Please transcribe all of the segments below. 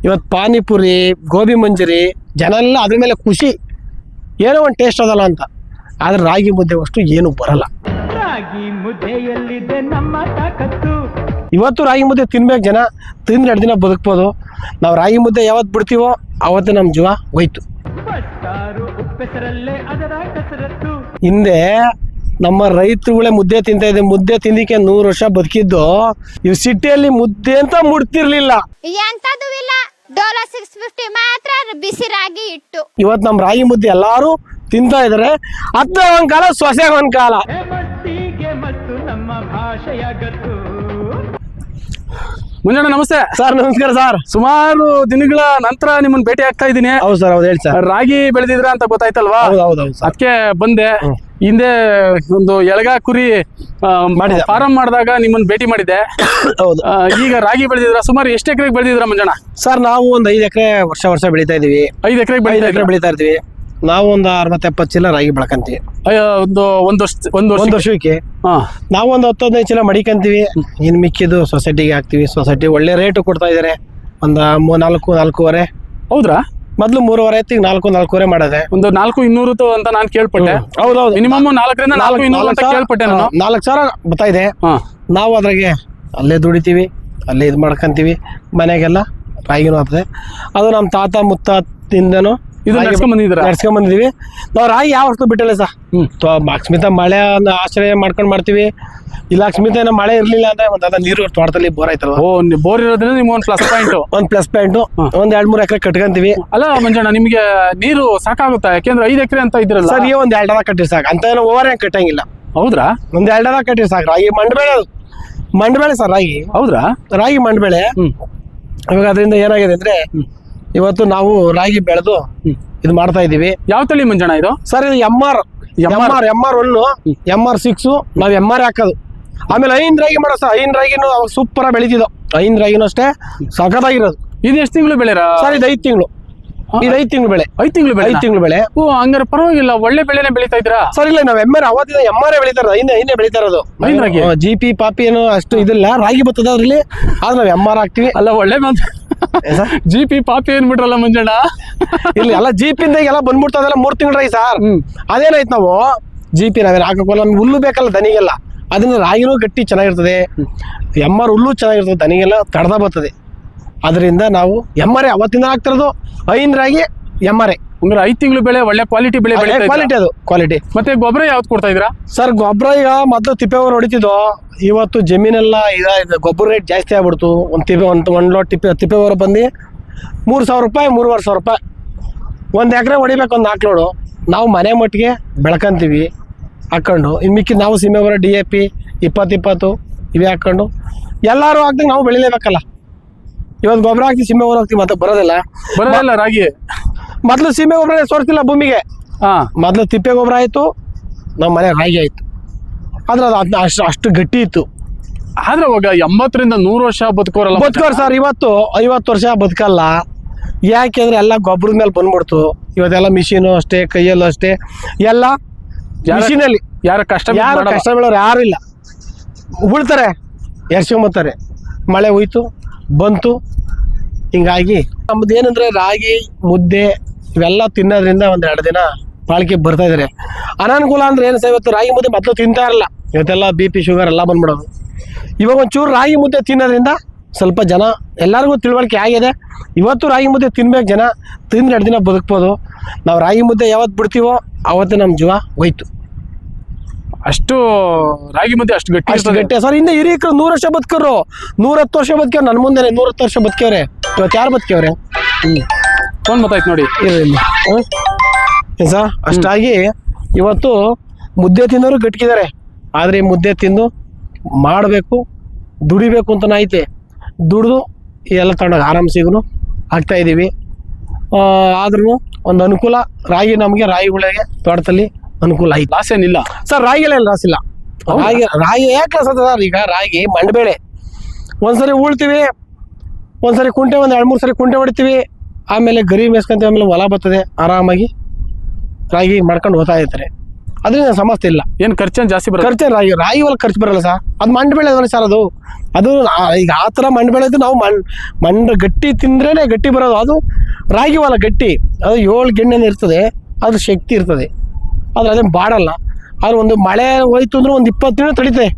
ಇವತ್ತು ಪಾನಿಪುರಿ ಗೋಬಿ ಮಂಚೂರಿ ಜನ ಎಲ್ಲ ಅದ್ರ ಮೇಲೆ ಖುಷಿ, ಏನೋ ಒಂದು ಟೇಸ್ಟ್ ಅದಲ್ಲ ಅಂತ. ಆದ್ರೆ ರಾಗಿ ಮುದ್ದೆ ಅಷ್ಟು ಏನು ಬರಲ್ಲ. ರಾಗಿ ಮುದ್ದೆಯಲ್ಲಿದೆ ನಮ್ಮ ತಾಕತ್ತು. ಇವತ್ತು ರಾಗಿ ಮುದ್ದೆ ತಿನ್ಬೇಕು ಜನ, ತಿಂದ್ರೆ 2 ದಿನ ಬದುಕ್ಬೋದು. ನಾವು ರಾಗಿ ಮುದ್ದೆ ಯಾವತ್ತು ಬಿಡ್ತೀವೋ ಅವತ್ತೇ ನಮ್ಮ ಜೀವ ಹೋಯ್ತು. ಬಸ್ಸಾರು ಉಪ್ಪೆಸರಲ್ಲೇ ಅದರ ಕಸರತ್ತು. ಹಿಂದೆ ನಮ್ಮ ರೈತರುಗಳೇ ಮುದ್ದೆ ತಿಂತಾ ಇದೆ. ಮುದ್ದೆ ತಿಂದಿಕ್ಕೆ 100 ವರ್ಷ ಬದುಕಿದ್ದು. ಇವ್ ಸಿಟಿಯಲ್ಲಿ ಮುದ್ದೆ ಅಂತ ಮುಡ್ತಿರ್ಲಿಲ್ಲ. ಎಂತದೂ ಇಲ್ಲ, ಡೋಲೋ 650 ಮಾತ್ರ ಬಿಸಿ ರಾಗಿ ಇಟ್ಟು. ಇವತ್ತು ನಮ್ಮ ರಾಗಿ ಮುದ್ದೆ ಎಲ್ಲಾರು ತಿಂತಾ ಇದಾರೆ. ಅತ್ತ ಒಂದ್ ಕಾಲ, ಸೊಸೆ ಒಂದ್ ಕಾಲ. ಮಸ್ತಿಗೆ ಮತ್ತು ನಮ್ಮ ಭಾಷೆಯ ಗತ್ತು. ಮುಂಜಾನೆ ನಮಸ್ತೆ ಸರ್. ನಮಸ್ಕಾರ ಸರ್. ಸುಮಾರು ದಿನಗಳ ನಂತರ ನಿಮ್ಮನ್ನ ಭೇಟಿ ಆಗ್ತಾ ಇದ್ದೀನಿ. ಹೌದು ಸರ್, ಹೌದು ಹೇಳಿ ಸರ್. ರಾಗಿ ಬೆಳೆದಿದ್ರ ಅಂತ ಗೊತ್ತಾಯ್ತಲ್ವಾ? ಹೌದು ಸರ್. ಅದಕ್ಕೆ ಬಂದೆ. ಹಿಂದೆ ಒಂದು ಎಳಗಾ ಕುರಿ ಮಾಡಿದೆ. ಫಾರಂ ಮಾಡಿದಾಗ ನಿಮ್ಮನ್ನ ಭೇಟಿ ಮಾಡಿದ್ದೆ. ಹೌದು. ಈಗ ರಾಗಿ ಬೆಳೆದಿದ್ರ, ಸುಮಾರು ಎಷ್ಟು ಎಕರೆಗೆ ಬೆಳೆದಿದ್ರ ಮಂಜಣ್ಣ? ಸರ್ ನಾವು ಒಂದು 5 ಎಕರೆ ವರ್ಷ ಬೆಳೀತಾ ಇದೀವಿ. 5 ಎಕರೆಗೆ 5 ಎಕರೆ ಬೆಳೀತಾ ಇರ್ತೀವಿ. ನಾವು ಒಂದು 60-70 ಚೀಲ ರಾಗಿ ಬೆಳ್ಕಂತೀವಿ ಒಂದು ವರ್ಷಕ್ಕೆ. ನಾವು ಒಂದು 10-15 ಚೀಲ ಮಡಿಕಂತೀವಿ. ಇನ್ನು ಮಿಕ್ಕಿದ್ದು ಸೊಸೈಟಿಗೆ ಹಾಕ್ತಿವಿ. ಸೊಸೈಟಿ ಒಳ್ಳೆ ರೇಟು ಕೊಡ್ತಾ ಇದಾರೆ. ಒಂದು 4-4.5. ಹೌದ್ರಾ? ಮೊದ್ಲು 3.5 ಇತ್ತು, 4-4.5 ಮಾಡದೆ. ಒಂದು 4,200 ಅಂತ ನಾನು ಕೇಳ್ಪಟ್ಟೆ. ಹೌದೌದು. ಮಿನಿಮಮ್ 4ರಿಂದ 4,200 ಅಂತ ಕೇಳ್ಪಟ್ಟೆ ನಾನು. 4,000 ಬರ್ತಾ ಇದೆ. ನಾವು ಅದ್ರಾಗೆ ಅಲ್ಲೇ ದುಡಿತೀವಿ, ಅಲ್ಲೇ ಇದು ಮಾಡ್ಕಂತೀವಿ. ಮನೆಗೆಲ್ಲ ರಾಗಿನೂ ಆಗ್ತದೆ. ಅದು ನಮ್ಮ ತಾತ ಮುತ್ತಾತಿಂದನೂ ಇದು ನಡ್ಸ್ಕೊಂಡ್ ಬಂದಿದೀವಿ. ನಾವು ರಾಗಿ ಯಾವ ವರ್ಷ ಬಿಟ್ಟಿಲ್ಲ ಸರ್. ಅಕಸ್ಮಿತ ಮಳೆ ಆಶ್ರಯ ಮಾಡ್ತೀವಿ. ಇಲ್ಲ ಅಕಸ್ಮಿತ ಮಳೆ ಇರ್ಲಿಲ್ಲ ಅಂದ್ರೆ ಒಂದ್ ನೀರು ತೋಟದಲ್ಲಿ ಬೋರ್ ಆಯ್ತಲ್ಲ. ಬೋರ್ ಇರೋದ್ರಿಂದ ನಿಮ್ಗೆ ಒಂದು ಪ್ಲಸ್ ಪಾಯಿಂಟ್. ಒಂದ್ 2-3 ಎಕರೆ ಕಟ್ಕೊಂತೀವಿ. ಅಲ್ಲ ಮಂಜಣ್ಣ, ನಿಮ್ಗೆ ನೀರು ಸಾಕಾಗುತ್ತಾ? ಯಾಕೆಂದ್ರೆ 5 ಎಕರೆ ಅಂತ ಇದ್ರಲ್ಲ. ಸರ್, ಈ ಒಂದ್ 2 ಕಟ್ಟಿ ಸಾಕು ಅಂತ. ಏನೋ ಓವರ್ ಏನ್ ಕಟ್ಟಂಗಿಲ್ಲ. ಹೌದ್ರಾ? ಒಂದ್ 2 ಕಟ್ಟಿ ಸಾಕು. ರಾಗಿ ಮಂಡ್ಬೇಳೆ ಸರ್. ಹೌದ್ರಾ? ರಾಗಿ ಮಂಡ್ಬೇಳೆ. ಇವಾಗ ಅದರಿಂದ ಏನಾಗಿದೆ ಅಂದ್ರೆ, ಇವತ್ತು ನಾವು ರಾಗಿ ಬೆಳೆದು ಇದು ಮಾಡ್ತಾ ಇದೀವಿ. ಯಾವ ತಳಿ ಮಂಜಣ್ಣ ಇದು? ಸರ್ ಇದು MR 1, MR 6. ನಾವ್ MR ಹಾಕೋದು. ಆಮೇಲೆ 5 ರಾಗಿ ಮಾಡೋ ಸರ್. 5 ರಾಗಿನೂ ಅವಾಗ ಸೂಪರ್ ಆಗಿ ಬೆಳೀತಿದ್ದೋ. 5 ರಾಗಿನೂ ಅಷ್ಟೇ ಸಖತ್ತಾಗಿರೋದು. ಇದು ಎಷ್ಟು ತಿಂಗಳು ಬೆಳೆರಾ ಸರ್? ಇದು 5 ತಿಂಗಳು. ಇದು 5 ತಿಂಗಳು ಬೆಳೆ. 5 ತಿಂಗಳು ಬೆಳೆ. 5 ತಿಂಗಳು ಬೆಳೆ. ಓ, ಹಂಗಾರೆ ಪರವಾಗಿಲ್ಲ, ಒಳ್ಳೆ ಬೆಳೆನೇ ಬೆಳೀತಾ ಇದ್ರಾ? ಸರ್ ಇಲ್ಲ, ನಾವ್ ಅವತ್ತಿಂದ MR ಬೆಳೀತಾ ಇರೋದು. 5 ಬೆಳೀತಾ ಇರೋದು. GP ಪಾಪಿ ಏನು ಅಷ್ಟು ಇದಿಲ್ಲ. ರಾಗಿ ಬರ್ತದ ಅದ್ರಲ್ಲಿ. ಆದ್ರೆ ನಾವ್ MR ಹಾಕ್ತಿವಿ. ಅಲ್ಲ, ಒಳ್ಳೆ ಮಾತು. GP ಪಾಪಿ ಏನ್ಬಿಟ್ರಲ್ಲ ಮಂಜಣ್ಣ. ಇಲ್ಲಿ ಎಲ್ಲ GP ಎಲ್ಲ ಬಂದ್ಬಿಡ್ತದಲ್ಲ. 3 ತಿಂಗಳು ರೈ ಸರ್. ಅದೇನಾಯ್ತು, ನಾವು GP ನಾವೇನು ಹಾಕೋಲ್ಲ. ನಮ್ಗೆ ಹುಲ್ಲು ಬೇಕಲ್ಲ ದನಿಗೆಲ್ಲ. ಅದನ್ನ ರಾಗಿನೂ ಗಟ್ಟಿ ಚೆನ್ನಾಗಿರ್ತದೆ. MR ಹುಲ್ಲು ಚೆನ್ನಾಗಿರ್ತದೆ, ದನಿಗೆಲ್ಲ ತಡ್ದ ಬರ್ತದೆ. ಅದರಿಂದ ನಾವು MR ಅವತ್ತಿಂದ ಹಾಕ್ತಿರೋದು. 5 ರಾಗಿ MR. ಅಂದ್ರೆ 5 ತಿಂಗಳು ಬೆಳೆ, ಒಳ್ಳೆ ಕ್ವಾಲಿಟಿ ಬೆಳೆ. ಕ್ವಾಲಿಟಿ ಅದು ಕ್ವಾಲಿಟಿ. ಮತ್ತೆ ಗೊಬ್ಬರ ಯಾವ್ದು ಕೊಡ್ತಾ ಇದ್ರಾ? ಸರ್ ಗೊಬ್ಬರ ಈಗ ಮೊದಲು ತಿಪ್ಪೆಗೊಬ್ಬರ ಹೊಡಿತಿದ್ದೋ. ಇವತ್ತು ಜಮೀನೆಲ್ಲ ಗೊಬ್ಬರ ರೇಟ್ ಜಾಸ್ತಿ ಆಗ್ಬಿಡ್ತು. ಒಂದು ಲೋಡ್ ತಿಪ್ಪೆಗೊಬ್ಬರ ಬಂದು 3,000 ರೂಪಾಯಿ, 3,500 ರೂಪಾಯಿ. 1 ಎಕರೆ ಹೊಡಿಬೇಕು, ಒಂದು 4 ಲೋಡು. ನಾವು ಮನೆ ಮಟ್ಟಿಗೆ ಬೆಳ್ಕೊಂತೀವಿ ಹಾಕೊಂಡು. ಇನ್ನು ಮಿಕ್ಕಿ ನಾವು ಸೀಮೆ ಗೊಬ್ಬರ DAP 20-20 ಇವೇ ಹಾಕೊಂಡು ಎಲ್ಲರೂ ಹಾಕ್ದಂಗೆ ನಾವು ಬೆಳಿಲೇಬೇಕಲ್ಲ. ಇವತ್ತು ಗೊಬ್ಬರ ಹಾಕ್ತೀವಿ, ಸೀಮೆ ಗೊಬ್ಬರ ಹಾಕ್ತೀವಿ, ಮತ್ತೆ ಬರೋದಿಲ್ಲ ರಾಗಿ. ಮೊದಲು ಸೀಮೆ ಗೊಬ್ಬರ ಸೋರ್ತಿಲ್ಲ ಭೂಮಿಗೆ. ಮೊದಲು ತಿಪ್ಪೆ ಗೊಬ್ಬರ ಆಯ್ತು, ನಮ್ಮ ಮನೆ ರಾಗಿ ಆಯ್ತು. ಆದ್ರೆ ಅದು ಅಷ್ಟು ಗಟ್ಟಿ ಇತ್ತು. ಆದ್ರೆ ಅವಾಗ 80ರಿಂದ 100 ವರ್ಷ ಬದುಕೋರು ಸರ್. ಇವತ್ತು 50 ವರ್ಷ ಬದುಕಲ್ಲ. ಯಾಕೆಂದ್ರೆ ಎಲ್ಲ ಗೊಬ್ಬರದ ಮೇಲೆ ಬಂದ್ಬಿಡ್ತು. ಇವತ್ತೆಲ್ಲ ಮಿಷಿನು ಅಷ್ಟೇ, ಕೈಯಲ್ಲೂ ಅಷ್ಟೇ, ಎಲ್ಲ ಮಿಷಿನಲ್ಲಿ. ಯಾರು ಕಷ್ಟ ಬೀಳೋರು ಯಾರು ಇಲ್ಲ. ಬೀಳ್ತಾರೆ, ಎರ್ಸ್ಕೊಂಬತ್ತಾರೆ. ಮಳೆ ಹೋಯ್ತು, ಬಂತು. ಹಿಂಗಾಗಿ ನಮ್ದು ಏನಂದ್ರೆ ರಾಗಿ ಮುದ್ದೆ ಇವೆಲ್ಲ ತಿನ್ನೋದ್ರಿಂದ 1-2 ದಿನ ಬಾಳಿಕೆ ಬರ್ತಾ ಇದಾರೆ. ಅನಾನುಕೂಲ ಅಂದ್ರೆ ಏನು ಸರ್, ಇವತ್ತು ರಾಗಿ ಮುದ್ದೆ ಮೊದಲು ತಿಂತಾ ಇರಲ್ಲ. ಇವತ್ತೆಲ್ಲ BP ಶುಗರ್ ಎಲ್ಲ ಬಂದ್ಬಿಡೋದು. ಇವಾಗ ಒಂಚೂರು ರಾಗಿ ಮುದ್ದೆ ತಿನ್ನೋದ್ರಿಂದ ಸ್ವಲ್ಪ ಜನ ಎಲ್ಲರಿಗೂ ತಿಳುವಳಿಕೆ ಆಗಿದೆ. ಇವತ್ತು ರಾಗಿ ಮುದ್ದೆ ತಿನ್ಬೇಕು ಜನ, ತಿಂದ್ರೆ 2 ದಿನ ಬದುಕ್ಬೋದು. ನಾವು ರಾಗಿ ಮುದ್ದೆ ಯಾವತ್ತು ಬಿಡ್ತೀವೋ ಅವತ್ತೇ ನಮ್ಮ ಜೀವ ಹೋಯ್ತು. ಅಷ್ಟು ರಾಗಿ ಮುದ್ದೆ ಅಷ್ಟು ಗಟ್ಟಿ ಸರ್. ಹಿಂದೆ ಹಿರಿಯಕರು 100 ವರ್ಷ ಬದುಕರು, 110 ವರ್ಷ ಬದುಕ್ಯವ್ರು. ನನ್ನ ಮುಂದೆ 110 ವರ್ಷ ಬದುಕ್ಯವ್ರೆ. ಇವತ್ತು ಯಾರು ಬದುಕ್ಯವ್ರೆ? ಫೋನ್ ಗೊತ್ತಾಯ್ತು ನೋಡಿ. ಸರ್ ಅಷ್ಟಾಗಿ ಇವತ್ತು ಮುದ್ದೆ ತಿನ್ನೋರು ಗಟ್ಟಿದ್ದಾರೆ. ಆದರೆ ಈ ಮುದ್ದೆ ತಿಂದು ಮಾಡಬೇಕು, ದುಡಿಬೇಕು ಅಂತ ಐತೆ. ದುಡಿದು ಎಲ್ಲ ತಗೊಂಡೋಗಿ ಆರಾಮ್ಸಿಗೂ ಹಾಕ್ತಾ ಇದ್ದೀವಿ. ಆದ್ರೂ ಒಂದು ಅನುಕೂಲ ರಾಗಿ, ನಮಗೆ ರಾಗಿಗಳಿಗೆ ತೋಟದಲ್ಲಿ ಅನುಕೂಲ ಐತೆ. ಲಾಸ್ ಏನಿಲ್ಲ ಸರ್. ರಾಗಿಲ್ಲ ಲಾಸ್ ಇಲ್ಲ. ರಾಗಿ ಯಾಕೆ ಲಾಸ್ ಆಗ್ತದೆ ಸರ್? ಈಗ ರಾಗಿ ಮಂಡಬೇಳೆ ಒಂದ್ಸರಿ ಉಳ್ತೀವಿ, ಒಂದ್ಸರಿ ಕುಂಟೆ, ಒಂದು 2-3 ಸರಿ ಕುಂಟೆ ಹೊಡಿತೀವಿ. ಆಮೇಲೆ ಗರಿ ಮೇಸ್ಕೊಂತೀವಿ. ಆಮೇಲೆ ಹೊಲ ಬರ್ತದೆ, ಆರಾಮಾಗಿ ರಾಗಿ ಮಾಡ್ಕೊಂಡು ಹೋಗ್ತಾ ಇರ್ತಾರೆ. ಅದರಿಂದ ಸಮಸ್ಯೆ ಇಲ್ಲ. ಏನ್ ಖರ್ಚೇನ್ ಜಾಸ್ತಿ ಬರುತ್ತೆ? ಖರ್ಚು ರಾಗಿ ಹೊಲ ಖರ್ಚು ಬರಲ್ಲ ಸರ್. ಅದು ಮಂಡ್ ಬೆಳೆ ಅದಲ್ಲ ಸರ್. ಅದು ಈಗ ಆ ಥರ ಮಂಡ್ ಬೆಳೆ ಇದ್ದು ನಾವು ಮಂಡ್ ಗಟ್ಟಿ ತಿಂದ್ರೇನೆ ಗಟ್ಟಿ ಬರೋದು. ಅದು ರಾಗಿ ಹೊಲ ಗಟ್ಟಿ, ಅದು 7 ಗೆಣ್ಣೆನ ಇರ್ತದೆ, ಅದು ಶಕ್ತಿ ಇರ್ತದೆ, ಆದ್ರೆ ಅದೇನು ಬಾಡಲ್ಲ. ಆದ್ರೆ ಒಂದು ಮಳೆ ಹೋಯ್ತು ಅಂದ್ರೆ ಒಂದು 20 ದಿನ ತಡೀತದೆ.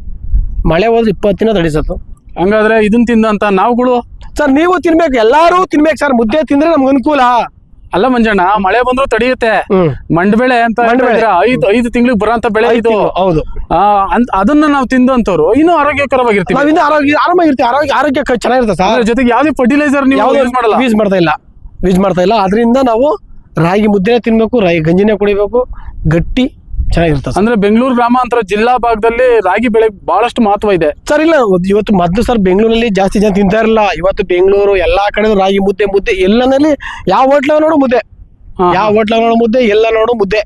ಮಳೆ ಹೋದ್ರೆ 20 ದಿನ ತಡೀಸತ್ತು. ಹಂಗಾದ್ರೆ ಇದನ್ನ ತಿಂದಂತ ನಾವುಗಳು ಸರ್ ನೀವು ತಿನ್ಬೇಕು, ಎಲ್ಲಾರು ತಿನ್ಬೇಕು ಸರ್. ಮುದ್ದೆ ತಿಂದ್ರೆ ನಮ್ಗೆ ಅನುಕೂಲ. ಅಲ್ಲ ಮಂಜಣ್ಣ, ಮಳೆ ಬಂದ್ರು ತಡೆಯುತ್ತೆ. ಮಂಡ್ ಬೆಳೆ ಅಂತ ಐದು ತಿಂಗಳಿಗೆ ಬರೋಂತ ಬೆಳೆ ಇದು. ಹೌದು. ಅದನ್ನ ನಾವು ತಿಂದಂತವ್ರು ಇನ್ನೂ ಆರೋಗ್ಯಕರವಾಗಿರ್ತೀವಿ. ನಾವಿಂದ ಆರಾಮಾಗಿರ್ತೀವಿ. ಆರೋಗ್ಯ ಚೆನ್ನಾಗಿರುತ್ತೆ ಸರ್. ಜೊತೆಗೆ ಯಾವ್ದೇ ಫರ್ಟಿಲೈಸರ್ ನೀವು ಯೂಸ್ ಮಾಡ್ತಾ ಇಲ್ಲ. ಅದರಿಂದ ನಾವು ರಾಗಿ ಮುದ್ದೆ ತಿನ್ಬೇಕು, ರಾಗಿ ಗಂಜಿನೇ ಕುಡಿಬೇಕು, ಗಟ್ಟಿ ಚೆನ್ನಾಗಿರ್ತದೆ. ಅಂದ್ರೆ ಬೆಂಗಳೂರು ಗ್ರಾಮಾಂತರ ಜಿಲ್ಲಾ ಭಾಗದಲ್ಲಿ ರಾಗಿ ಬೆಳೆ ಬಹಳಷ್ಟು ಮಹತ್ವ ಇದೆ ಸರ್. ಇಲ್ಲ ಇವತ್ತು ಮೊದಲು ಸರ್ ಬೆಂಗಳೂರಲ್ಲಿ ಜಾಸ್ತಿ ಜನ ತಿಂತಾ ಇರಲಿಲ್ಲ. ಇವತ್ತು ಬೆಂಗಳೂರು ಎಲ್ಲಾ ಕಡೆ ರಾಗಿ ಮುದ್ದೆ ಎಲ್ಲನಲ್ಲಿ ಯಾವ ಹೋಟ್ಲ ನೋಡು ಮುದ್ದೆ, ಎಲ್ಲ ನೋಡು ಮುದ್ದೆ.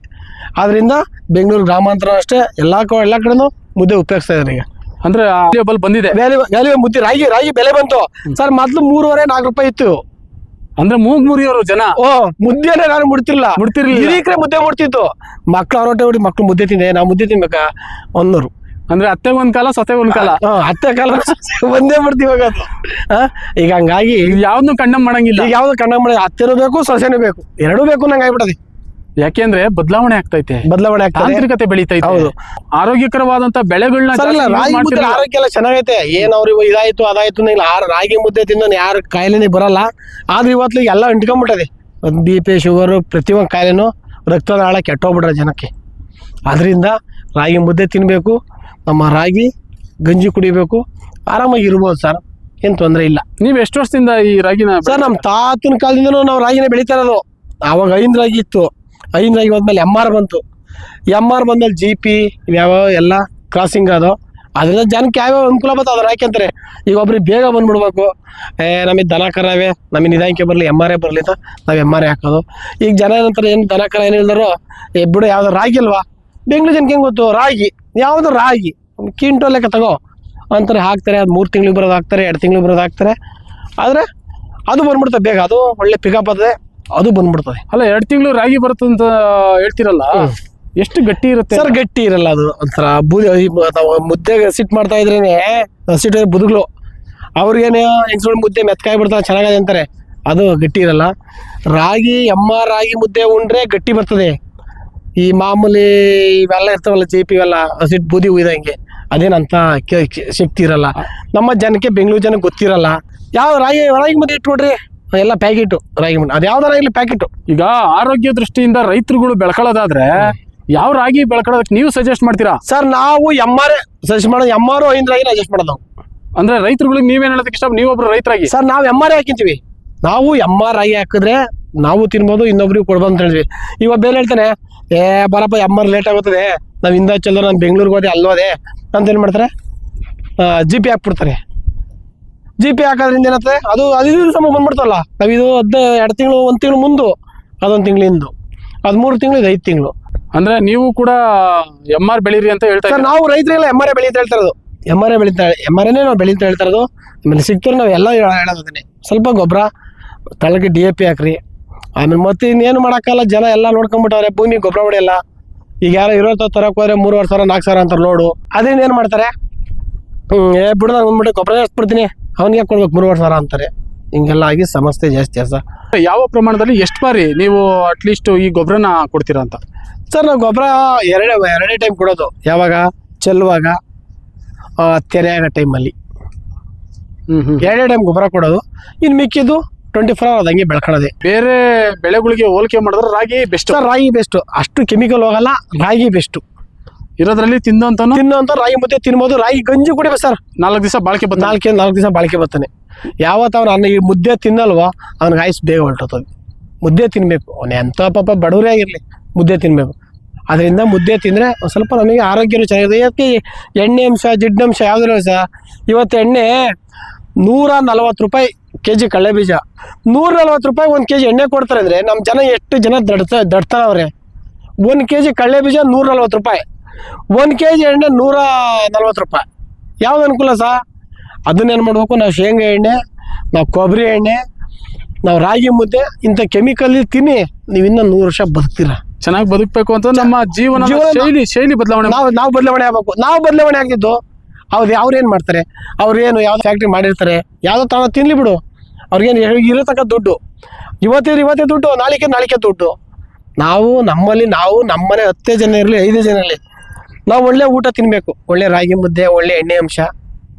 ಆದ್ರಿಂದ ಬೆಂಗಳೂರು ಗ್ರಾಮಾಂತರ ಅಷ್ಟೇ ಎಲ್ಲಾ ಕಡೆನೂ ಮುದ್ದೆ ಉಪಯೋಗಿಸ್ತಾ ಇದ್ದಾರೆ ಈಗ. ಅಂದ್ರೆ ಬಂದಿದೆ ವ್ಯಾಲ್ಯೂ ಮುದ್ದೆ. ರಾಗಿ ಬೆಲೆ ಬಂತು ಸರ್. ಮೊದ್ಲು 3.5-4 ರೂಪಾಯಿ ಇತ್ತು. ಅಂದ್ರೆ ಮುರಿಯೋರು ಜನ ಮುದ್ದೆನೇ ನಾನು ಮುಡ್ತಿರ್ಲಿಲ್ಲ. ಹಿರೀಕರೆ ಮುದ್ದೆ ಮುಡ್ತಿತ್ತು. ಮಕ್ಳು ಹೊರಟೆ ಬಿಡಿ, ಮಕ್ಳು ಮುದ್ದೆ ತಿಂದೆ, ನಾವು ಮುದ್ದೆ ತಿನ್ಬೇಕಾ 100. ಅಂದ್ರೆ ಅತ್ತೆ ಒಂದ್ ಕಾಲ ಸೊತೆ ಒಂದ್ ಕಾಲ. ಅತ್ತೆ ಕಾಲ ಒಂದೇ ಮಾಡ್ತೀವಿ ಇವಾಗ. ಈಗ ಹಂಗಾಗಿ ಯಾವ್ದು ಕಣ್ಣಮ್ ಮಾಡಂಗಿಲ್ಲ. ಯಾವ್ದು ಕಣ್ಣಮ್ ಮಾಡಿ, ಅತ್ತೆನೂ ಬೇಕು ಸೊಸೆನೂ ಬೇಕು, ಎರಡೂ ಬೇಕು ನಂಗೆ ಆಗ್ಬಿಟ್ಟದೆ. ಯಾಕೆಂದ್ರೆ ಬದಲಾವಣೆ ಆಗ್ತೈತೆ, ತಾಂತ್ರಿಕತೆ ಬೆಳೀತೈತೆ. ಹೌದು. ಆರೋಗ್ಯಕರವಾದಂತ ಬೆಳೆಗಳನ್ನ ರಾಗಿ ಮುದ್ದೆ ಆರೋಗ್ಯ ಎಲ್ಲ ಚೆನ್ನಾಗೈತೆ. ಏನ್ ಅವ್ರಿಗೆ ಇದಾಯ್ತು ಅದಾಯ್ತು ರಾಗಿ ಮುದ್ದೆ ತಿನ್ನೋನ್ ಯಾರು ಕಾಯಿಲೆನೇ ಬರಲ್ಲ. ಆದ್ರೆ ಇವತ್ತು ಎಲ್ಲ ಅಂಟ್ಕೊಂಡ್ಬಿಟ್ಟದೆ. BP ಶುಗರ್ ಪ್ರತಿಯೊಂದು ಕಾಯಿಲೆನೂ ರಕ್ತನಾಳ ಕೆಟ್ಟೋಗ್ಬಿಟ್ರೆ ಜನಕ್ಕೆ. ಅದರಿಂದ ರಾಗಿ ಮುದ್ದೆ ತಿನ್ಬೇಕು, ನಮ್ಮ ರಾಗಿ ಗಂಜಿ ಕುಡಿಬೇಕು, ಆರಾಮಾಗಿ ಇರ್ಬೋದು ಸರ್. ಏನ್ ತೊಂದರೆ ಇಲ್ಲ. ನೀವ್ ಎಷ್ಟು ವರ್ಷದಿಂದ ಈ ರಾಗಿನ? ಸರ್ ನಮ್ಮ ತಾತನ ಕಾಲದಿಂದನೂ ನಾವು ರಾಗಿನೇ ಬೆಳೀತಾ ಇರೋದು. ಅವಾಗ 5 ರಾಗಿ ಇತ್ತು. 5 ರಾಗಿ ಹೋದ್ಮೇಲೆ MR ಬಂತು. MR ಬಂದ್ಮೇಲೆ GP ಯಾವ ಎಲ್ಲ ಕ್ರಾಸಿಂಗ್ ಅದು. ಅದರಿಂದ ಜನಕ್ಕೆ ಯಾವ್ಯಾವ ಅನುಕೂಲ ಬರ್ತದೆ ಅದನ್ನ ಹಾಕ್ಯಂತಾರೆ. ಈಗ ಒಬ್ರಿಗೆ ಬೇಗ ಬಂದ್ಬಿಡ್ಬೇಕು, ನಮಗೆ ದನ ಕರಾವೆ ನಮಗೆ ನಿಧಾನಕ್ಕೆ ಬರಲಿ, MR ಬರಲಿ ಅಂತ ನಾವು MR ಹಾಕೋದು. ಈಗ ಜನ ಏನಂತಾರೆ, ಏನು ದನ ಕರ ಏನಿಲ್ದಾರೋ ಬಿಡು ಯಾವ್ದು ರಾಗಿ ಅಲ್ವಾ. ಬೆಂಗಳೂರು ಜನಕ್ಕೆ ಹೆಂಗೆ ಗೊತ್ತು ರಾಗಿ ಯಾವುದು ರಾಗಿ ಕ್ವಿಂಟಲ್ ಲೆಕ್ಕ ತಗೋ ಅಂತಾರೆ, ಹಾಕ್ತಾರೆ. ಅದು 3 ತಿಂಗಳಿಗೆ ಬರೋದು ಹಾಕ್ತಾರೆ, 2 ತಿಂಗಳಿಗೆ ಬರೋದು ಹಾಕ್ತಾರೆ. ಆದರೆ ಅದು ಬಂದ್ಬಿಡ್ತದೆ ಬೇಗ. ಅದು ಒಳ್ಳೆ ಪಿಕಪ್ ಆಗ್ತದೆ, ಅದು ಬಂದ್ಬಿಡ್ತದೆ. ಅಲ್ಲ 2 ತಿಂಗಳು ರಾಗಿ ಬರುತ್ತಂತ ಹೇಳ್ತಿರಲ್ಲ, ಎಷ್ಟು ಗಟ್ಟಿ ಇರುತ್ತೆ ಸರ್? ಗಟ್ಟಿ ಇರಲ್ಲ ಅದು. ಒಂಥರ ಮುದ್ದೆಗೆ ಹಸಿಟ್ಟು ಮಾಡ್ತಾ ಇದ್ರೇನೆ ಹಸಿಟ್ಟು ಬುದುಗ್ಲು ಅವ್ರಿಗೇನೆ ಹೆಂಗ್ಸ್ಗಳು ಮುದ್ದೆ ಮೆತ್ಕಾಯಿ ಬಿಡ್ತಾರೆ ಚೆನ್ನಾಗಿದೆ ಅಂತಾರೆ. ಅದು ಗಟ್ಟಿ ಇರಲ್ಲ. ರಾಗಿ ರಾಗಿ ಮುದ್ದೆ ಉಂಡ್ರೆ ಗಟ್ಟಿ ಬರ್ತದೆ. ಈ ಮಾಮೂಲಿ ಇವೆಲ್ಲ ಇರ್ತಾವಲ್ಲ GP ಇವೆಲ್ಲ ಹಸಿಟ್ಟು ಬೂದಿ ಉಯ್ದಂಗೆ ಅದೇನಂತ ಶಕ್ತಿ ಇರಲ್ಲ. ನಮ್ಮ ಜನಕ್ಕೆ ಬೆಂಗಳೂರು ಜನಕ್ಕೆ ಗೊತ್ತಿರಲ್ಲ. ಯಾವ ರಾಗಿ ಮುದ್ದೆ ಇಟ್ಕೊಡ್ರಿ ಎಲ್ಲ ಪ್ಯಾಕೆಟು ರಾಗಿ ಮುದ್ದೆ, ಅದು ಯಾವ್ದಾರ ಇಲ್ಲಿ ಪ್ಯಾಕೆಟು. ಈಗ ಆರೋಗ್ಯ ದೃಷ್ಟಿಯಿಂದ ರೈತರುಗಳು ಬೆಳ್ಕೊಳ್ಳೋದಾದ್ರೆ ಯಾವ ರಾಗಿ ಬೆಳ್ಕೊಳ್ಳೋದಕ್ಕೆ ನೀವು ಸಜೆಸ್ಟ್ ಮಾಡ್ತೀರಾ? ಸರ್ ನಾವು ಸಜೆಸ್ಟ್ ಮಾಡೋದು MR 5 ರಾಗಿ ಸಜೆಸ್ಟ್ ಮಾಡೋದು. ಅಂದ್ರೆ ರೈತರುಗಳಿಗೆ ನೀವೇನ್ ಹೇಳೋದಕ್ಕೆ ಇಷ್ಟ? ನೀವೊಬ್ರು ರೈತರಾಗಿ ಸರ್ ನಾವು MR ಹಾಕಿಂತೀವಿ. ನಾವು MR ರಾಗಿ ಹಾಕಿದ್ರೆ ನಾವು ತಿನ್ಬೋದು, ಇನ್ನೊಬ್ರಿಗೆ ಕೊಡ್ಬೋದು ಅಂತ ಹೇಳಿದ್ವಿ. ಇವಾಗ ಬೇರೆ ಹೇಳ್ತಾನೆ, ಬರಪ್ಪ MR ಲೇಟ್ ಆಗುತ್ತದೆ, ನಾವು ಹಿಂದೆ ಚಲೋ ನಾನು ಬೆಂಗಳೂರಿಗೆ ಹೋದೆ ಅಲ್ಲೋದೆ ಅಂತ ಏನು ಮಾಡ್ತಾರೆ, GP ಹಾಕ್ಬಿಡ್ತಾರೆ. GP ಹಾಕೋದ್ರಿಂದ ಏನಾಗ್ತದೆ, ಅದು ಸಮ ಬಂದ್ಬಿಡ್ತಲ್ಲ. ನಾವಿದು 2 ತಿಂಗಳು 1 ತಿಂಗಳು ಮುಂದು, ಅದೊಂದು ತಿಂಗಳಿಂದು, ಅದು 3 ತಿಂಗಳು, ಇದು 5 ತಿಂಗಳು. ಅಂದ್ರೆ ನೀವು ಕೂಡ MR ಬೆಳೀರಿ ಅಂತ ಹೇಳ್ತಾ ಸರ್? ನಾವು ರೈತರೆಲ್ಲ MR ಬೆಳೀತಾ ಹೇಳ್ತಾ ಇರೋದು. MRನೇ ನಾವು ಬೆಳೀತಾ ಹೇಳ್ತಾ ಇರೋದು. ಆಮೇಲೆ ಸಿಕ್ತರೆ ನಾವು ಎಲ್ಲ ಹೇಳೋದನ್ನೇ. ಸ್ವಲ್ಪ ಗೊಬ್ಬರ ತಳಗೆ DAP ಹಾಕ್ರಿ. ಆಮೇಲೆ ಮತ್ತೆ ಇನ್ನೇನು ಮಾಡೋಕ್ಕಲ್ಲ, ಜನ ಎಲ್ಲ ನೋಡ್ಕೊಂಡ್ಬಿಟ್ಟವ್ರೆ, ಭೂಮಿ ಗೊಬ್ಬರ ಹೊಡೆಯಲ್ಲ. ಈಗ ಯಾರೋ ಇರೋದು ತರಕ್ಕೆ ಹೋದ್ರೆ 3,500 4,000 ಅಂತಾರೆ ಲೋಡು. ಅದರಿಂದ ಏನು ಮಾಡ್ತಾರೆ, ಬಿಡು ನಾನು ಬಂದ್ಬಿಟ್ಟು ಗೊಬ್ಬರ ಜಾಸ್ತಿ ಅವನಿಗೆ ಕೊಡ್ಬೇಕು 3,500 ಅಂತಾರೆ. ಹಿಂಗೆಲ್ಲ ಆಗಿ ಸಮಸ್ಯೆ ಜಾಸ್ತಿ ಸರ್. ಯಾವ ಪ್ರಮಾಣದಲ್ಲಿ ಎಷ್ಟು ಬಾರಿ ನೀವು ಅಟ್ಲೀಸ್ಟ್ ಈ ಗೊಬ್ಬರನ ಕೊಡ್ತೀರಾ ಅಂತ? ಸರ್ ನಾವು ಗೊಬ್ಬರ ಎರಡೇ ಟೈಮ್ ಕೊಡೋದು. ಯಾವಾಗ ಚೆಲ್ಲುವಾಗ, ತೆರೆ ಆಗೋ ಟೈಮಲ್ಲಿ 2 ಟೈಮ್ ಗೊಬ್ಬರ ಕೊಡೋದು. ಇನ್ನು ಮಿಕ್ಕಿದ್ದು 24 hours ಹಂಗೆ ಬೆಳ್ಕೊಳ್ಳೋದೆ. ಬೇರೆ ಬೆಳೆಗಳಿಗೆ ಹೋಲಿಕೆ ಮಾಡಿದ್ರೆ ರಾಗಿ ಬೆಸ್ಟ್. ಸರ್ ರಾಗಿ ಬೆಸ್ಟ್, ಅಷ್ಟು ಕೆಮಿಕಲ್ ಹೋಗಲ್ಲ, ರಾಗಿ ಬೆಸ್ಟ್ ಇರೋದ್ರಲ್ಲಿ. ತಿನ್ನೋಂತ ರಾಗಿ ಮುದ್ದೆ ತಿನ್ಬೋದು, ರಾಗಿ ಗಂಜಿ ಕುಡಿಬೇಕು ಸರ್. 4 ದಿವಸ ಬಾಳಿಕೆ ಬರ್ತದೆ. 4 ದಿವಸ ಬಾಳಿಕೆ ಬರ್ತಾನೆ. ಯಾವತ್ತು ಅವ್ನು ಈ ಮುದ್ದೆ ತಿನ್ನಲ್ವೋ ಅವ್ನಿಗೆ ಆಯುಸ್ ಬೇಗ ಹೊರಟೋತದೆ. ಮುದ್ದೆ ತಿನ್ನಬೇಕು. ಅವನು ಎಂಥ ಪಾಪ ಬಡವರೇ ಆಗಿರಲಿ, ಮುದ್ದೆ ತಿನ್ನಬೇಕು. ಅದರಿಂದ ಮುದ್ದೆ ತಿಂದರೆ ಒಂದು ಸ್ವಲ್ಪ ನಮಗೆ ಆರೋಗ್ಯನೂ ಚೆನ್ನಾಗಿದೆ. ಯಾಕೆ ಎಣ್ಣೆ ಅಂಶ ಜಿಡ್ಡಂಶ ಯಾವುದಿಲ್ಲ ಸರ್. ಇವತ್ತು ಎಣ್ಣೆ 140 ರೂಪಾಯಿ kg ಕಡಲೆ ಬೀಜ, 140 ರೂಪಾಯಿ 1 kg ಎಣ್ಣೆ ಕೊಡ್ತಾರೆ ಅಂದರೆ ನಮ್ಮ ಜನ ಎಷ್ಟು ಜನ ದಡ್ತಾರವ್ರೆ. 1 kg ಕಡಲೆ ಬೀಜ 140 ರೂಪಾಯಿ, 1 kg ಎಣ್ಣೆ 140 ರೂಪಾಯಿ. ಯಾವ್ದು ಅನುಕೂಲ ಸರ್? ಅದನ್ನೇನು ಮಾಡಬೇಕು, ನಾವು ಶೇಂಗಾ ಎಣ್ಣೆ, ನಾವು ಕೊಬ್ಬರಿ ಎಣ್ಣೆ, ನಾವು ರಾಗಿ ಮುದ್ದೆ, ಇಂಥ ಕೆಮಿಕಲ್ ತಿನ್ನಿ ನೀವು ಇನ್ನೂ 100 ವರ್ಷ ಬದುಕ್ತೀರ. ಚೆನ್ನಾಗಿ ಬದುಕಬೇಕು ಅಂತ ನಮ್ಮ ಜೀವನ ಶೈಲಿ ಬದಲಾವಣೆ. ನಾವು ಬದಲಾವಣೆ ಆಗ್ಬೇಕು. ನಾವು ಬದಲಾವಣೆ ಆಗಿದ್ದು ಅವ್ರು ಏನ್ ಮಾಡ್ತಾರೆ, ಅವ್ರೇನು ಯಾವ್ದು ಫ್ಯಾಕ್ಟ್ರಿ ಮಾಡಿರ್ತಾರೆ, ಯಾವ್ದೋ ತಗೊಂಡು ತಿನ್ಲಿ ಬಿಡು, ಅವ್ರಿಗೇನು ಇರತಕ್ಕ ದುಡ್ಡು ಇವತ್ತೇ ದುಡ್ಡು, ನಾಳಿಕೆ ದುಡ್ಡು. ನಾವು ನಮ್ಮನೆ 10 ಜನ ಇರಲಿ 5 ಜನ ಇರಲಿ, ನಾವು ಒಳ್ಳೆ ಊಟ ತಿನ್ಬೇಕು, ಒಳ್ಳೆ ರಾಗಿ ಮುದ್ದೆ, ಒಳ್ಳೆ ಎಣ್ಣೆ ಅಂಶ